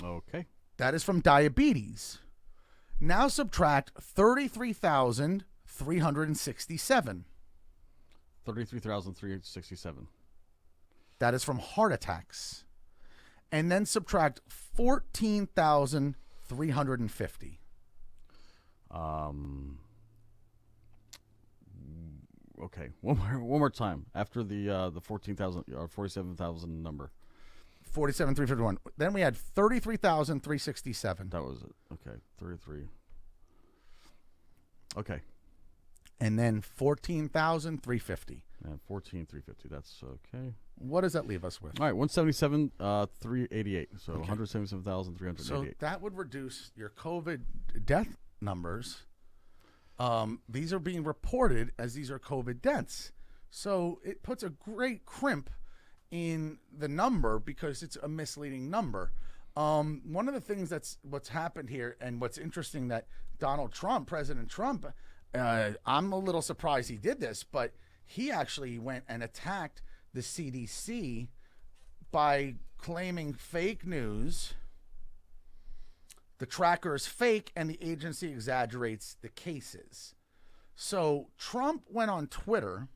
Okay. That is from diabetes. Now subtract 33,367. 33,367. That is from heart attacks. And then subtract 14,350. Okay. One more time. After the 14,000 or 47,000 number. 47,351. Then we had 33,367. That was it. Okay. 33. Okay. And then 14,350. And 14,350. That's okay. What does that leave us with? All right, 177, 388. So Okay. 177,388. So that would reduce your COVID death numbers. These are being reported as these are COVID deaths. So it puts a great crimp in the number because it's a misleading number. One of the things what's happened here and what's interesting that Donald Trump, President Trump, I'm a little surprised he did this, but he actually went and attacked the CDC by claiming fake news. The tracker is fake and the agency exaggerates the cases. So Trump went on Twitter.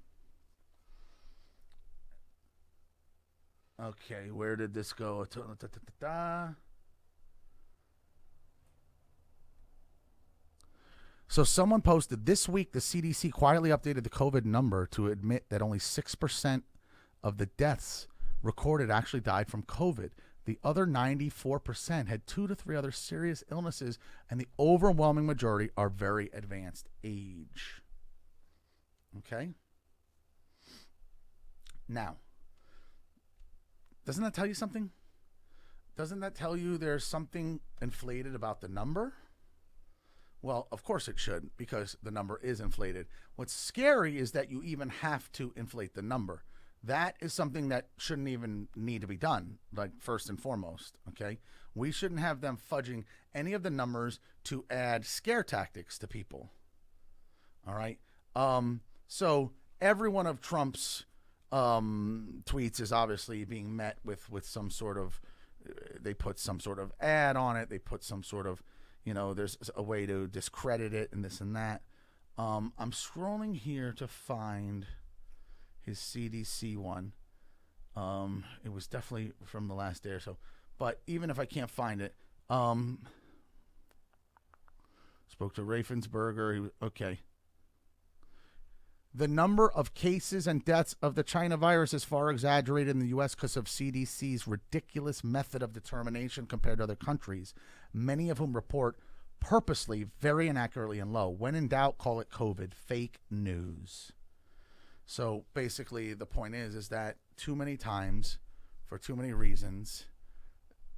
Okay, where did this go? So someone posted, this week the CDC quietly updated the COVID number to admit that only 6% of the deaths recorded actually died from COVID. The other 94% had 2 to 3 other serious illnesses, and the overwhelming majority are very advanced age. Okay? Now, doesn't that tell you something? Doesn't that tell you there's something inflated about the number? Well, of course it should, because the number is inflated. What's scary is that you even have to inflate the number. That is something that shouldn't even need to be done, like first and foremost, okay? We shouldn't have them fudging any of the numbers to add scare tactics to people, all right? So every one of Trump's tweets is obviously being met with some sort of, they put some sort of ad on it, they put some sort of, there's a way to discredit it and this and that. I'm scrolling here to find his CDC one. It was definitely from the last day or so. But even if I can't find it, spoke to Raffensperger. Okay. The number of cases and deaths of the China virus is far exaggerated in the U.S. because of CDC's ridiculous method of determination compared to other countries, many of whom report purposely, very inaccurately, and low. When in doubt, call it COVID. Fake news. So basically, the point is that too many times, for too many reasons,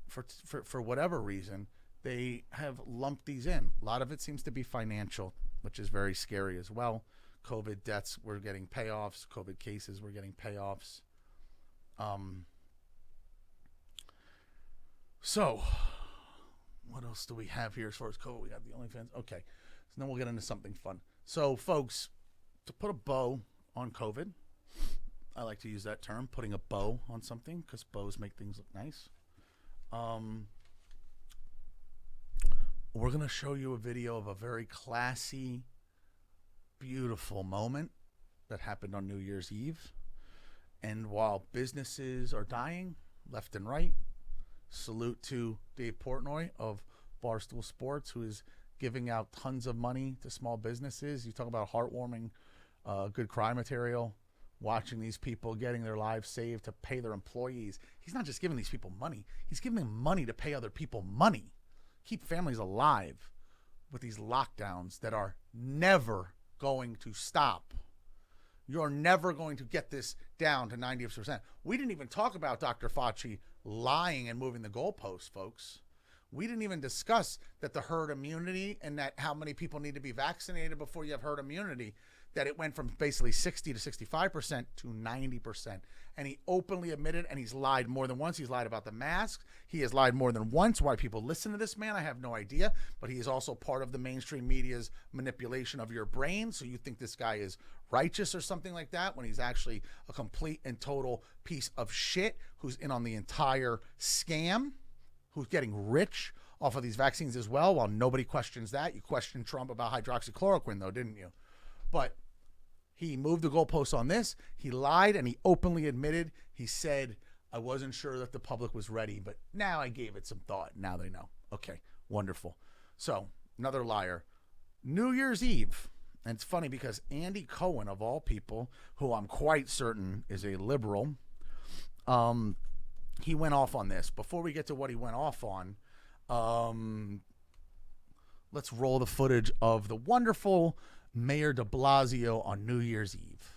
for whatever reason, they have lumped these in. A lot of it seems to be financial, which is very scary as well. COVID deaths, we're getting payoffs. COVID cases, we're getting payoffs. So, what else do we have here as far as COVID? We got the OnlyFans. Okay, so then we'll get into something fun. So, folks, to put a bow on COVID, I like to use that term, putting a bow on something, because bows make things look nice. We're going to show you a video of a very classy, beautiful moment that happened on New Year's Eve. And while businesses are dying left and right, salute to Dave Portnoy of Barstool Sports, who is giving out tons of money to small businesses. You talk about heartwarming, good cry material, watching these people getting their lives saved to pay their employees. He's not just giving these people money. He's giving them money to pay other people money. Keep families alive with these lockdowns that are never going to stop. You're never going to get this down to 90%. We didn't even talk about Dr. Fauci lying and moving the goalposts, folks. We didn't even discuss that the herd immunity and that how many people need to be vaccinated before you have herd immunity, that it went from basically 60 to 65% to 90%. And he openly admitted, and he's lied more than once. He's lied about the masks. He has lied more than once. Why people listen to this man, I have no idea. But he is also part of the mainstream media's manipulation of your brain. So you think this guy is righteous or something like that when he's actually a complete and total piece of shit who's in on the entire scam, who's getting rich off of these vaccines as well, while nobody questions that. You questioned Trump about hydroxychloroquine, though, didn't you? But he moved the goalposts on this. He lied, and he openly admitted. He said, I wasn't sure that the public was ready, but now I gave it some thought. Now they know. Okay, wonderful. So, another liar. New Year's Eve. And it's funny because Andy Cohen, of all people, who I'm quite certain is a liberal, he went off on this. Before we get to what he went off on, let's roll the footage of the wonderful Mayor de Blasio on New Year's Eve.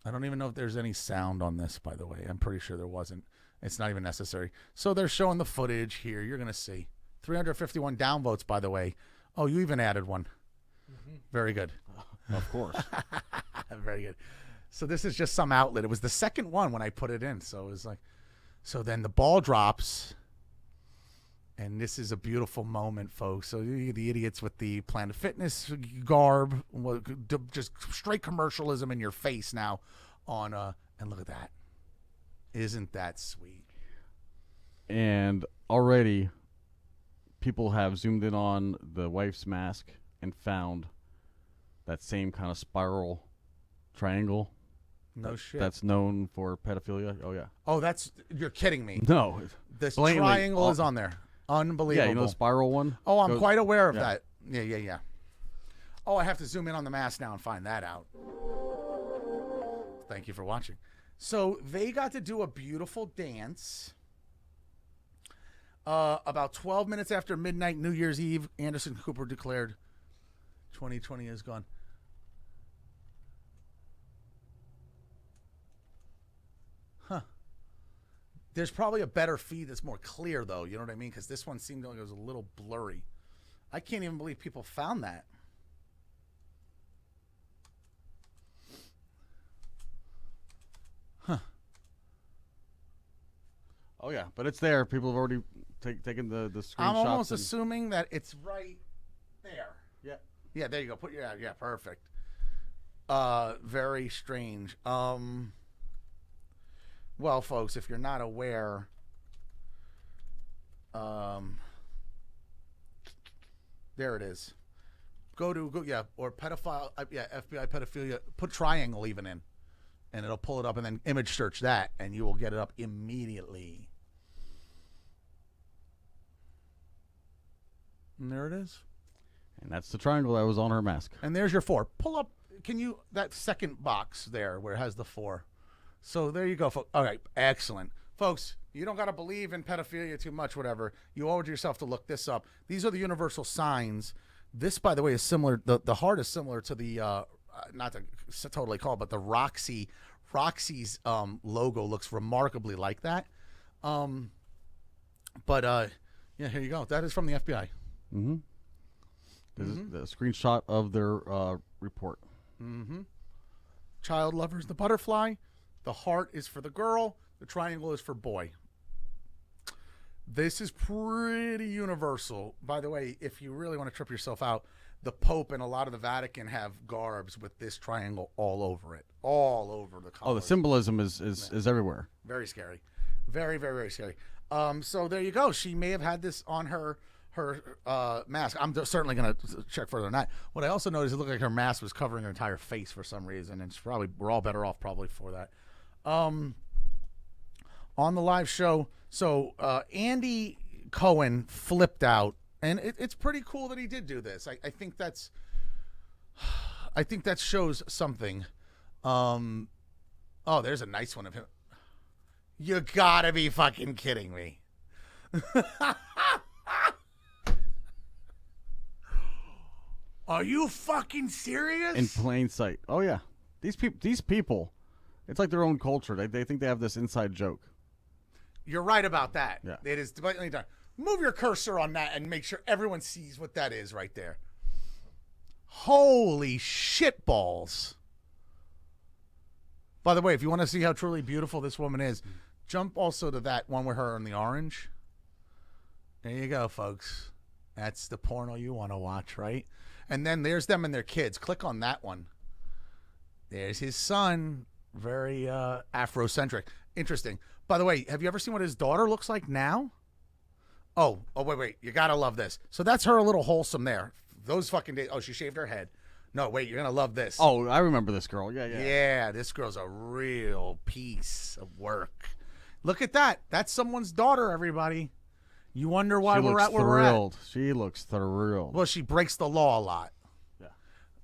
I don't even know if there's any sound on this, by the way. I'm pretty sure there wasn't. It's not even necessary. So they're showing the footage here. You're going to see. 351 downvotes, by the way. Oh, you even added one. Mm-hmm. Very good. Of course. Very good. So this is just some outlet. It was the second one when I put it in. So it was like, so then the ball drops. And this is a beautiful moment, folks. So the idiots with the Planet Fitness garb, just straight commercialism in your face now on, and look at that. Isn't that sweet? And already people have zoomed in on the wife's mask and found that same kind of spiral triangle. No shit. That's known for pedophilia. Oh, yeah. Oh, you're kidding me. No. This triangle is on there. Unbelievable. Yeah, you know the spiral one? Oh, I'm quite aware of that. Yeah. Oh, I have to zoom in on the mask now and find that out. Thank you for watching. So they got to do a beautiful dance. About 12 minutes after midnight, New Year's Eve, Anderson Cooper declared 2020 is gone. Huh. There's probably a better feed that's more clear, though. You know what I mean? Because this one seemed like it was a little blurry. I can't even believe people found that. Huh. Oh, yeah. But it's there. People have already taken the screenshots. I'm almost assuming that it's right there. Yeah. Yeah, there you go. Yeah, perfect. Very strange. Well, folks, if you're not aware, there it is. Go, or pedophile, FBI pedophilia, put triangle even in, and it'll pull it up, and then image search that, and you will get it up immediately. And there it is. And that's the triangle that was on her mask. And there's your 4. Pull up, that second box there where it has the 4. So there you go, folks. All right, excellent. Folks, you don't got to believe in pedophilia too much, whatever. You owe it to yourself to look this up. These are the universal signs. This, by the way, is similar. The heart is similar to the, not to totally call it, but the Roxy. Roxy's logo looks remarkably like that. But, yeah, here you go. That is from the FBI. Mm-hmm. This is the screenshot of their report. Mm-hmm. Child lovers, the butterfly. The heart is for the girl. The triangle is for boy. This is pretty universal. By the way, if you really want to trip yourself out, the Pope and a lot of the Vatican have garbs with this triangle all over it. All over the colors. Oh, the symbolism is everywhere. Very scary. Very, very, very scary. So there you go. She may have had this on her mask. I'm certainly going to check further on that. What I also noticed, it looked like her mask was covering her entire face for some reason, and we're all better off probably for that. On the live show, so Andy Cohen flipped out, and it's pretty cool that he did do this. I think that shows something. Oh, there's a nice one of him. You gotta be fucking kidding me. Are you fucking serious? In plain sight. Oh yeah, these people. It's like their own culture. They think they have this inside joke. You're right about that. Yeah. It is blatantly done. Move your cursor on that and make sure everyone sees what that is right there. Holy shit balls. By the way, if you want to see how truly beautiful this woman is, jump also to that one with her in the orange. There you go, folks. That's the porno you want to watch, right? And then there's them and their kids. Click on that one. There's his son. Very Afrocentric. Interesting. By the way, have you ever seen what his daughter looks like now? Oh, wait. You got to love this. So that's her a little wholesome there. Those fucking days. Oh, she shaved her head. No, wait, you're going to love this. Oh, I remember this girl. Yeah. Yeah, this girl's a real piece of work. Look at that. That's someone's daughter, everybody. You wonder why we're at where we're at. She looks thrilled. Well, she breaks the law a lot. Yeah.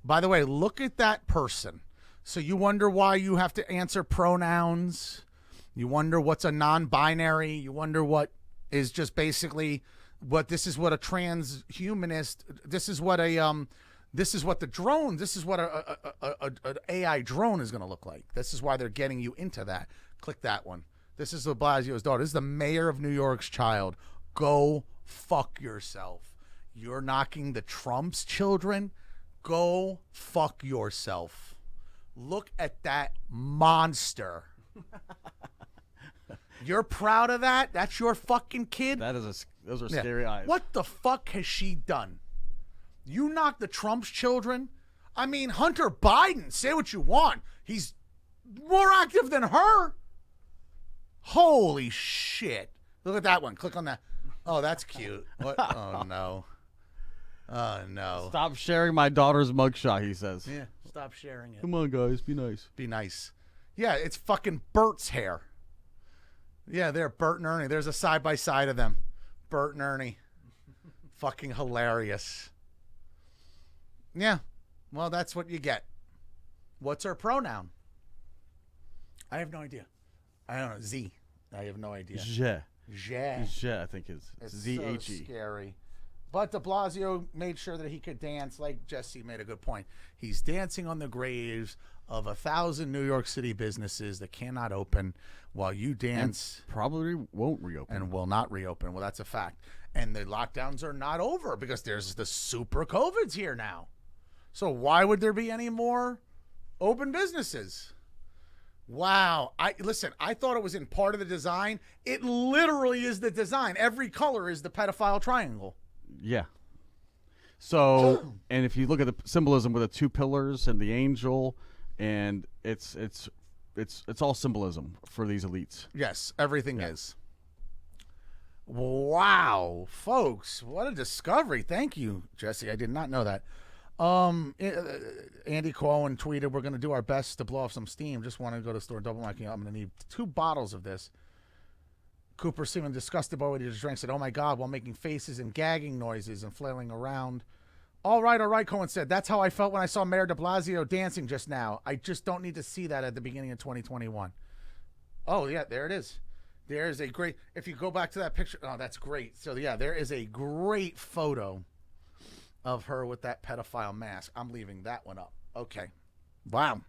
By the way, look at that person. So you wonder why you have to answer pronouns. You wonder what's a non-binary. You wonder what is just basically what this is what a transhumanist. This is what a this is what the drone. This is what an AI drone is going to look like. This is why they're getting you into that. Click that one. This is de Blasio's daughter. This is the mayor of New York's child. Go fuck yourself. You're knocking the Trump's children. Go fuck yourself. Look at that monster. You're proud of that? That's your fucking kid? Those are scary eyes. What the fuck has she done? You knocked the Trump's children? I mean, Hunter Biden, say what you want. He's more active than her. Holy shit. Look at that one. Click on that. Oh, that's cute. What? Oh, no. Oh, no. Stop sharing my daughter's mugshot, he says. Yeah, stop sharing it. Come on, guys. Be nice. Be nice. Yeah, it's fucking Bert's hair. Yeah, there, Bert and Ernie. There's a side-by-side of them. Bert and Ernie. Fucking hilarious. Yeah. Well, that's what you get. What's her pronoun? I have no idea. I don't know. Z. I have no idea. Je, I think it's Z-H-E. So scary. But de Blasio made sure that he could dance, like Jesse made a good point. He's dancing on the graves of 1,000 New York City businesses that cannot open while you dance. And probably won't reopen. And will not reopen. Well, that's a fact. And the lockdowns are not over because there's the super COVID's here now. So why would there be any more open businesses? Wow. I thought it was in part of the design. It literally is the design. Every color is the pedophile triangle. Yeah. So, and if you look at the symbolism with the two pillars and the angel, and it's all symbolism for these elites. Yes, everything is. Wow, folks, what a discovery. Thank you, Jesse. I did not know that. Andy Cohen tweeted, we're going to do our best to blow off some steam. Just want to go to the store, double marking. I'm going to need 2 bottles of this. Cooper seeming disgusted by what he just drank, said, oh my God, while making faces and gagging noises and flailing around. All right, Cohen said, that's how I felt when I saw Mayor de Blasio dancing just now. I just don't need to see that at the beginning of 2021. Oh, yeah, there it is. There's a great, if you go back to that picture, oh, that's great. So, yeah, there is a great photo of her with that pedophile mask. I'm leaving that one up. Okay. Wow.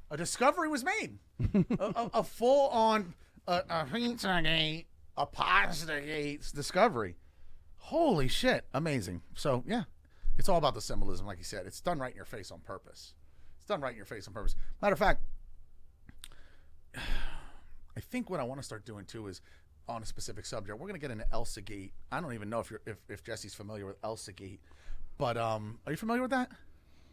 A discovery was made. a full-on a Pizzagate, a Pastagate discovery. Holy shit. Amazing. So, yeah. It's all about the symbolism, like you said. It's done right in your face on purpose. It's done right in your face on purpose. Matter of fact, I think what I want to start doing, too, is on a specific subject. We're going to get into ElsaGate. I don't even know if Jesse's familiar with ElsaGate. But are you familiar with that?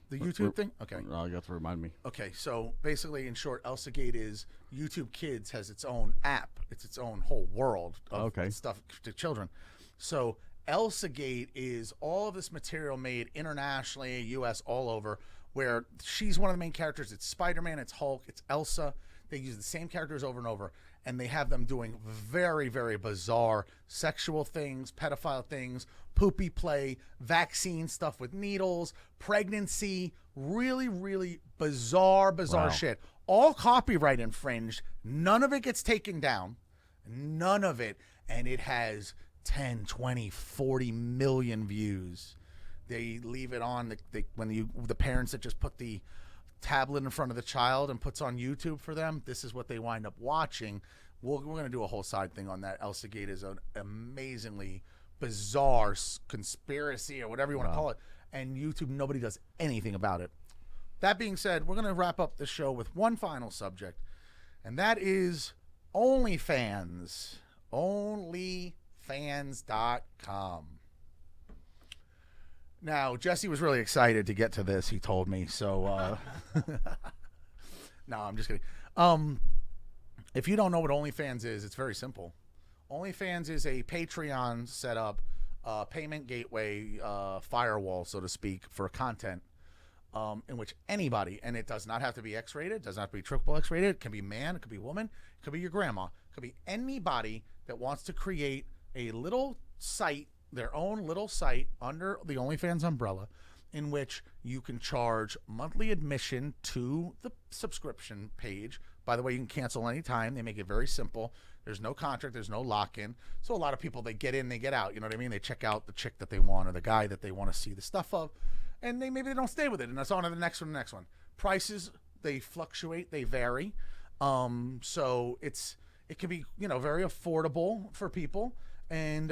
The YouTube thing? Okay. Oh, you have to remind me. Okay, so basically, in short, ElsaGate is YouTube Kids has its own app. It's its own whole world of stuff to children. So ElsaGate is all of this material made internationally, U.S., all over, where she's one of the main characters. It's Spider-Man, it's Hulk, it's Elsa. They use the same characters over and over, and they have them doing very, very bizarre sexual things, pedophile things, poopy play, vaccine stuff with needles, pregnancy, really, really bizarre shit. All copyright infringed. None of it gets taken down. None of it. And it has 10, 20, 40 million views. They leave it on the parents that just put the tablet in front of the child and puts on YouTube for them, this is what they wind up watching we're going to do a whole side thing on that. Elsa Gate is an amazingly bizarre conspiracy or whatever you want to call it. And YouTube, nobody does anything about it. That being said, we're going to wrap up the show with one final subject, and that is OnlyFans. OnlyFans.com. Now, Jesse was really excited to get to this, he told me. So, no, I'm just kidding. If you don't know what OnlyFans is, it's very simple. OnlyFans is a Patreon setup, payment gateway, firewall, so to speak, for content, in which anybody, and it does not have to be X-rated, does not have to be triple X-rated, it can be man, it could be woman, it could be your grandma, it could be anybody that wants to create a little site, their own little site under the OnlyFans umbrella, in which you can charge monthly admission to the subscription page. By the way, you can cancel anytime. They make it very simple. There's no contract. There's no lock-in. So a lot of people, they get in, they get out. You know what I mean? They check out the chick that they want or the guy that they want to see the stuff of, and maybe they don't stay with it, and that's on to the next one, the next one. Prices, they fluctuate. They vary. So it can be, very affordable for people, and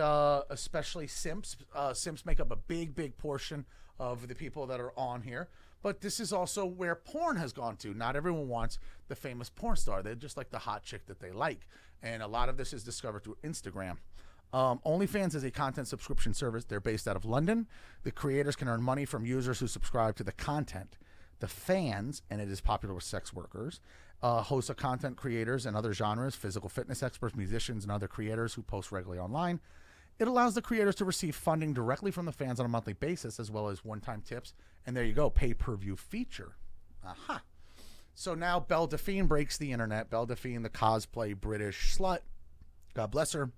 especially simps. Simps make up a big portion of the people that are on here. But this is also where porn has gone to. Not everyone wants the famous porn star. They're just like the hot chick that they like. And a lot of this is discovered through Instagram. OnlyFans is a content subscription service. They're based out of London. The creators can earn money from users who subscribe to the content. The fans, and it is popular with sex workers, hosts of content creators and other genres, physical fitness experts, musicians, and other creators who post regularly online. It allows the creators to receive funding directly from the fans on a monthly basis, as well as one-time tips. And there you go, pay-per-view feature. Aha. So now Belle Delphine breaks the internet. Belle Delphine, the cosplay British slut. God bless her.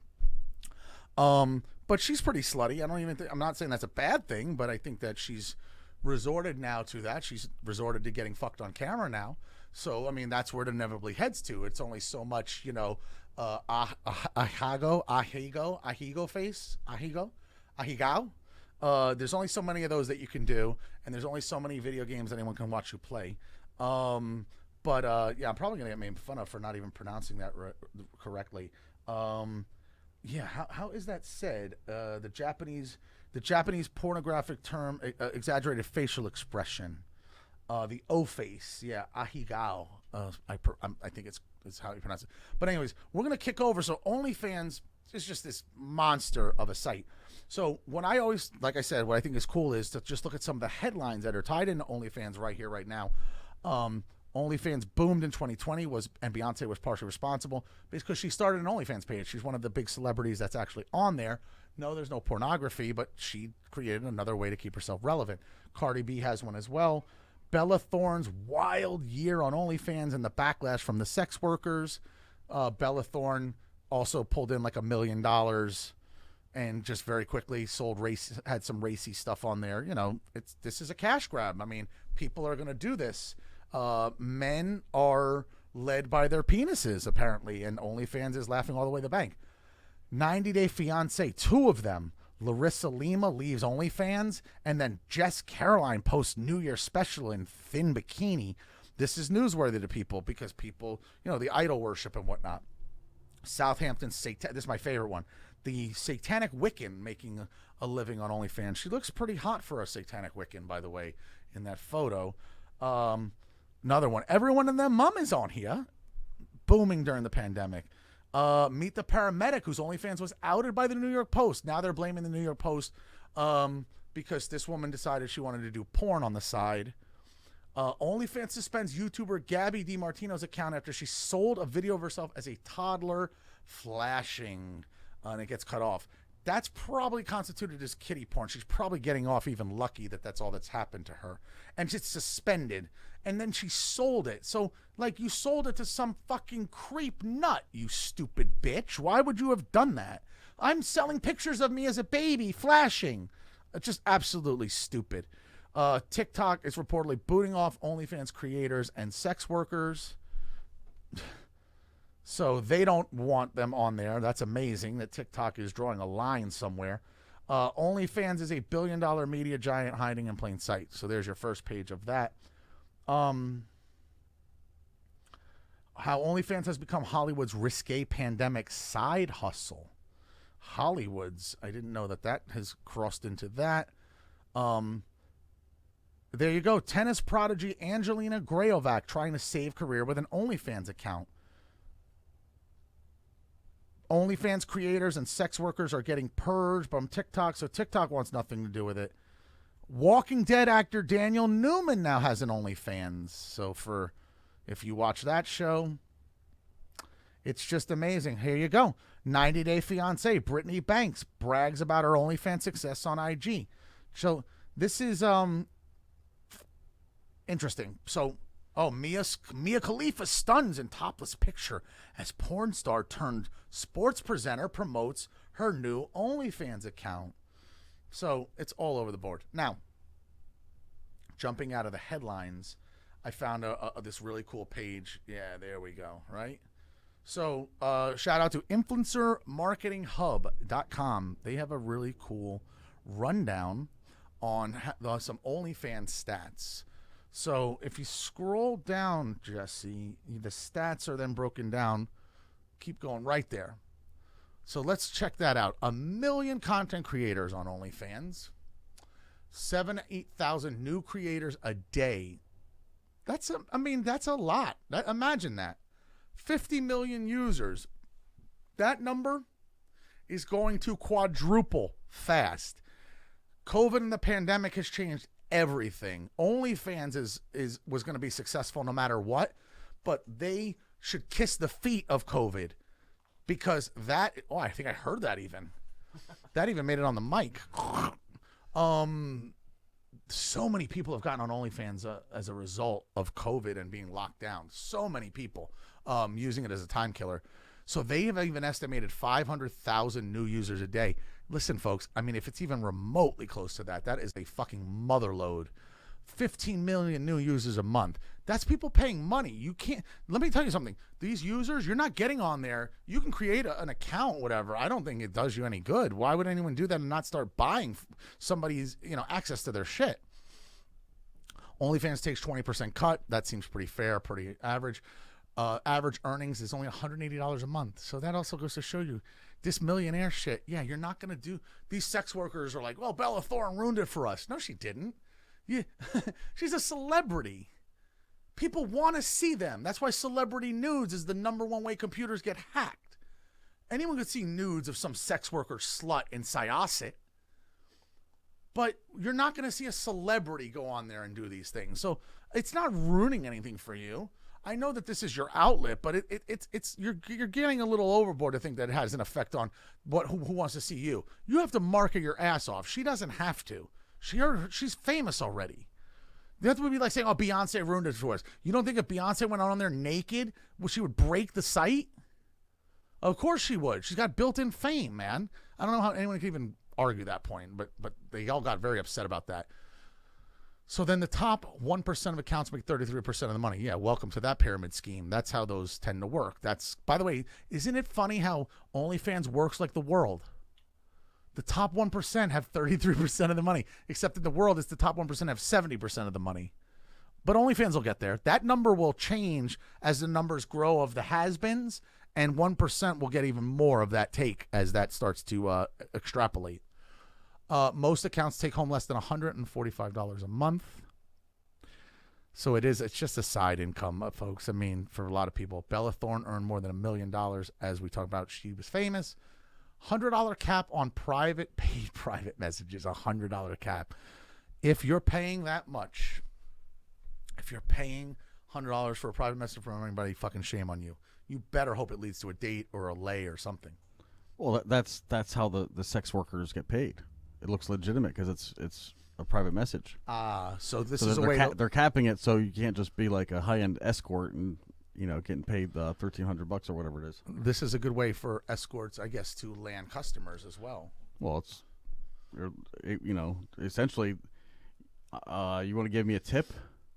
But she's pretty slutty. I'm not saying that's a bad thing, but I think that she's resorted now to that. She's resorted to getting fucked on camera now. So, I mean, that's where it inevitably heads to. It's only so much, ahigao. There's only so many of those that you can do, and there's only so many video games anyone can watch you play. Yeah, I'm probably gonna get made fun of for not even pronouncing that correctly. Yeah, how is that said? The Japanese pornographic term, exaggerated facial expression. The O face, yeah, ahigao. I think it's how you pronounce it. But anyways, we're gonna kick over. So OnlyFans is just this monster of a site. So what I always, like I said, what I think is cool is to just look at some of the headlines that are tied into OnlyFans right here, right now. OnlyFans boomed in 2020, and Beyonce was partially responsible because she started an OnlyFans page. She's one of the big celebrities that's actually on there. No, there's no pornography, but she created another way to keep herself relevant. Cardi B has one as well. Bella Thorne's wild year on OnlyFans and the backlash from the sex workers. Bella Thorne also pulled in like $1 million and just very quickly had some racy stuff on there. This is a cash grab. I mean, people are going to do this. Men are led by their penises, apparently, and OnlyFans is laughing all the way to the bank. 90 Day Fiancé, 2 of them. Larissa Lima leaves OnlyFans, and then Jess Caroline posts New Year special in thin bikini. This is newsworthy to people because people, the idol worship and whatnot. Southampton, this is my favorite one. The satanic Wiccan making a living on OnlyFans. She looks pretty hot for a satanic Wiccan, by the way, in that photo. Another one. Everyone and their mom is on here. Booming during the pandemic. Meet the paramedic whose OnlyFans was outed by the New York Post. Now they're blaming the New York Post because this woman decided she wanted to do porn on the side. OnlyFans suspends YouTuber Gabby DiMartino's account after she sold a video of herself as a toddler flashing, and it gets cut off. That's probably constituted as kiddie porn. She's probably getting off even lucky that that's all that's happened to her. And it's suspended. And then she sold it. So, you sold it to some fucking creep nut, you stupid bitch. Why would you have done that? I'm selling pictures of me as a baby flashing. It's just absolutely stupid. TikTok is reportedly booting off OnlyFans creators and sex workers. So they don't want them on there. That's amazing that TikTok is drawing a line somewhere. OnlyFans is a $1 billion media giant hiding in plain sight. So there's your first page of that. how OnlyFans has become Hollywood's risque pandemic side hustle. Hollywood's, I didn't know that has crossed into that. There you go. Tennis prodigy Angelina Grayovac trying to save career with an OnlyFans account. OnlyFans creators and sex workers are getting purged from TikTok, so TikTok wants nothing to do with it. Walking Dead actor Daniel Newman now has an OnlyFans. So if you watch that show, it's just amazing. Here you go. 90 Day Fiance Brittany Banks brags about her OnlyFans success on IG. So this is interesting. So, Mia Khalifa stuns in topless picture as porn star turned sports presenter promotes her new OnlyFans account. So it's all over the board. Now, jumping out of the headlines, I found this really cool page. Yeah, there we go, right? So shout out to influencermarketinghub.com. They have a really cool rundown on some OnlyFans stats. So if you scroll down, Jesse, the stats are then broken down. Keep going right there. So let's check that out. 1 million content creators on OnlyFans. 7,000 to 8,000 new creators a day. That's a lot. Imagine that. 50 million users. That number is going to quadruple fast. COVID and the pandemic has changed everything. OnlyFans was going to be successful no matter what, but they should kiss the feet of COVID. Because I think I heard that even. That even made it on the mic. So many people have gotten on OnlyFans as a result of COVID and being locked down. So many people using it as a time killer. So they have even estimated 500,000 new users a day. Listen, folks, I mean, if it's even remotely close to that, that is a fucking mother load. 15 million new users a month. That's people paying money. You can't, let me tell you something. These users, you're not getting on there. You can create an account, whatever. I don't think it does you any good. Why would anyone do that and not start buying somebody's, access to their shit? OnlyFans takes 20% cut. That seems pretty fair, pretty average. Average earnings is only $180 a month. So that also goes to show you this millionaire shit. Yeah, you're not going to do, these sex workers are like, well, Bella Thorne ruined it for us. No, she didn't. Yeah, she's a celebrity. People want to see them. That's why celebrity nudes is the #1 way computers get hacked. Anyone could see nudes of some sex worker slut in Syosset. But you're not going to see a celebrity go on there and do these things. So it's not ruining anything for you. I know that this is your outlet, but it's you're getting a little overboard to think that it has an effect on who wants to see you. You have to market your ass off. She doesn't have to. She's famous already. That would be like saying, "Oh, Beyonce ruined it for us." You don't think if Beyonce went on there naked, she would break the site? Of course she would. She's got built-in fame, man. I don't know how anyone can even argue that point, but they all got very upset about that. So then the top 1% of accounts make 33% of the money. Yeah, welcome to that pyramid scheme. That's how those tend to work. That's, by the way, isn't it funny how OnlyFans works like the world? The top 1% have 33% of the money, except in the world, it's the top 1% have 70% of the money. But OnlyFans will get there. That number will change as the numbers grow of the has-beens, and 1% will get even more of that take as that starts to extrapolate. Most accounts take home less than $145 a month. So it's just a side income, folks. I mean, for a lot of people, Bella Thorne earned more than $1 million. As we talked about, she was famous. $100 cap on paid private messages, $100 cap. If you're paying that much, if you're paying $100 for a private message from anybody, fucking shame on you. You better hope it leads to a date or a lay or something. Well, that's how the sex workers get paid. It looks legitimate because it's a private message. So this is a way they're capping it so you can't just be like a high-end escort and getting paid $1,300 or whatever it is. This is a good way for escorts, I guess, to land customers as well. Well, essentially, you want to give me a tip,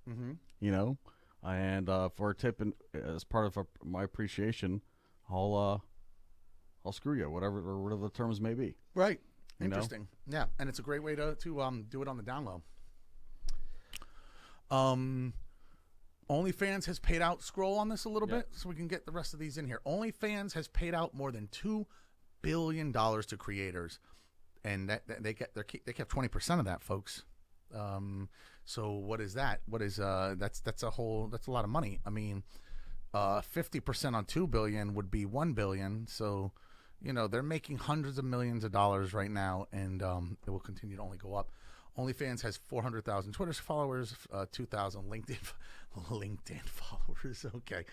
and for a tip and as part of my appreciation, I'll screw you, whatever the terms may be. Right. Interesting. Yeah, and it's a great way to do it on the down low. OnlyFans has paid out. Scroll on this a little bit so we can get the rest of these in here. OnlyFans has paid out more than $2 billion to creators, and they kept 20% of that, folks. So what is that? What is that's a lot of money. I mean, 50% on $2 billion would be $1 billion. So, they're making hundreds of millions of dollars right now, and it will continue to only go up. OnlyFans has 400,000 Twitter followers, 2,000 LinkedIn followers. Okay,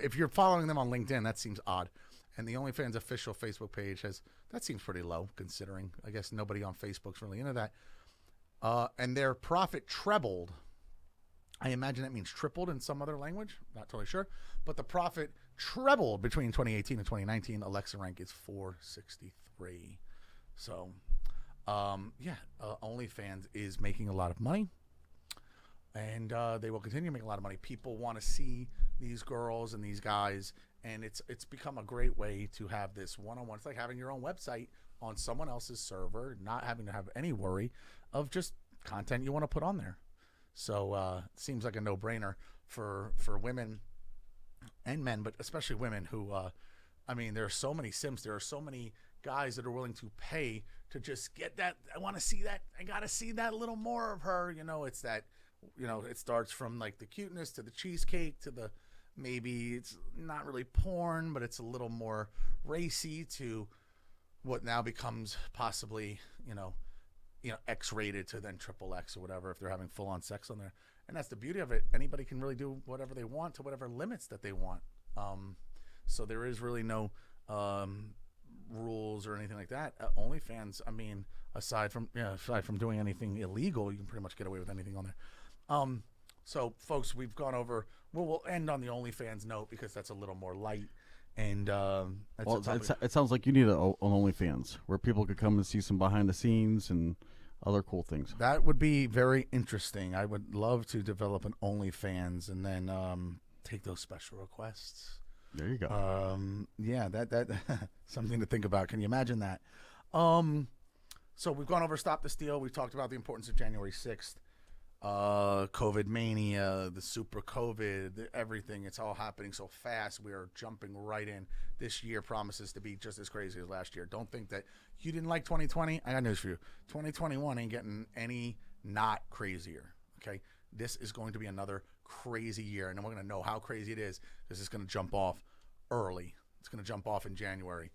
if you're following them on LinkedIn, that seems odd. And the OnlyFans official Facebook page that seems pretty low, considering I guess nobody on Facebook's really into that. And their profit trebled. I imagine that means tripled in some other language. Not totally sure. But the profit trebled between 2018 and 2019. Alexa rank is 463. So, OnlyFans is making a lot of money. And they will continue to make a lot of money. People want to see these girls and these guys. And it's become a great way to have this one-on-one. It's like having your own website on someone else's server, not having to have any worry of just content you want to put on there. So it seems like a no-brainer for women and men, but especially women who, there are so many simps. There are so many guys that are willing to pay to just get that. I want to see that. I got to see that a little more of her. It's that, it starts from like the cuteness to the cheesecake to the, maybe it's not really porn, but it's a little more racy to what now becomes possibly, X-rated to then XXX or whatever if they're having full-on sex on there. And that's the beauty of it. Anybody can really do whatever they want to whatever limits that they want. So there is really no rules or anything like that. OnlyFans, aside from doing anything illegal, you can pretty much get away with anything on there. So, folks, we've gone over. We'll end on the OnlyFans note because that's a little more light. And it sounds like you need an OnlyFans where people could come and see some behind the scenes and other cool things. That would be very interesting. I would love to develop an OnlyFans and then take those special requests. There you go. That something to think about. Can you imagine that? So we've gone over Stop the Steal. We've talked about the importance of January 6th. COVID Mania, the super COVID, everything. It's all happening so fast. We are jumping right in. This year promises to be just as crazy as last year. Don't think that you didn't like 2020. I got news for you. 2021 ain't getting any not crazier. Okay. This is going to be another crazy year. And then we're going to know how crazy it is. This is going to jump off early. It's going to jump off in January.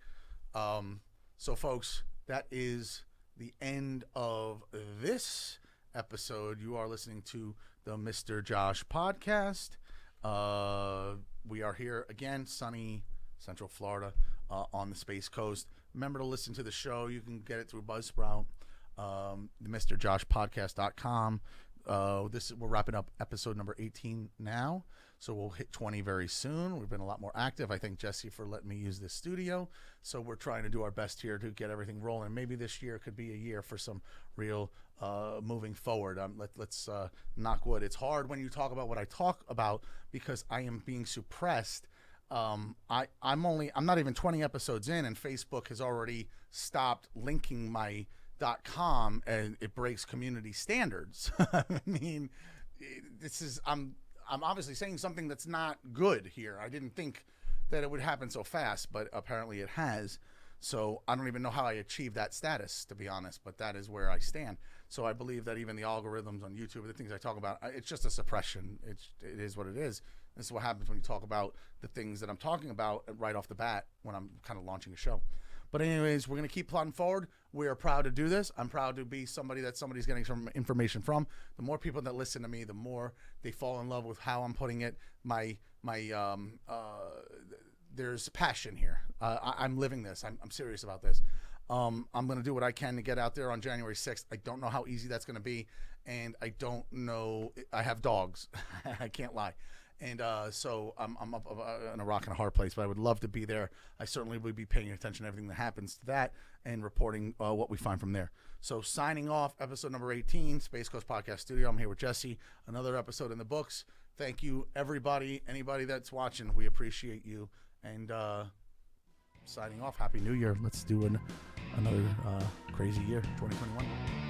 So folks, that is the end of this episode. You are listening to the MisterJosh podcast. We are here again, sunny Central Florida, on the Space Coast. Remember to listen to the show. You can get it through Buzzsprout, the MisterJoshPodcast.com. We're wrapping up episode number 18 now, so we'll hit 20 very soon. We've been a lot more active. I thank Jesse for letting me use this studio. So we're trying to do our best here to get everything rolling. Maybe this year could be a year for some real moving forward. Let's knock wood. It's hard when you talk about what I talk about because I am being suppressed. I'm not even 20 episodes in, and Facebook has already stopped linking my .com, and it breaks community standards. I mean, I'm obviously saying something that's not good here. I didn't think that it would happen so fast, but apparently it has. So I don't even know how I achieved that status, to be honest, but that is where I stand. So I believe that even the algorithms on YouTube, the things I talk about, it's just a suppression. It is what it is. This is what happens when you talk about the things that I'm talking about right off the bat when I'm kind of launching a show. But anyways, we're going to keep plodding forward. We are proud to do this. I'm proud to be somebody that somebody's getting some information from. The more people that listen to me, the more they fall in love with how I'm putting it. There's passion here. I'm living this. I'm serious about this. I'm going to do what I can to get out there on January 6th. I don't know how easy that's going to be, and I don't know. I have dogs. I can't lie. And so I'm up in a rock and a hard place, but I would love to be there. I certainly would be paying attention to everything that happens to that and reporting what we find from there. So signing off, episode number 18, Space Coast Podcast Studio. I'm here with Jesse. Another episode in the books. Thank you, everybody, anybody that's watching. We appreciate you. And signing off, Happy New Year. Let's do another crazy year, 2021.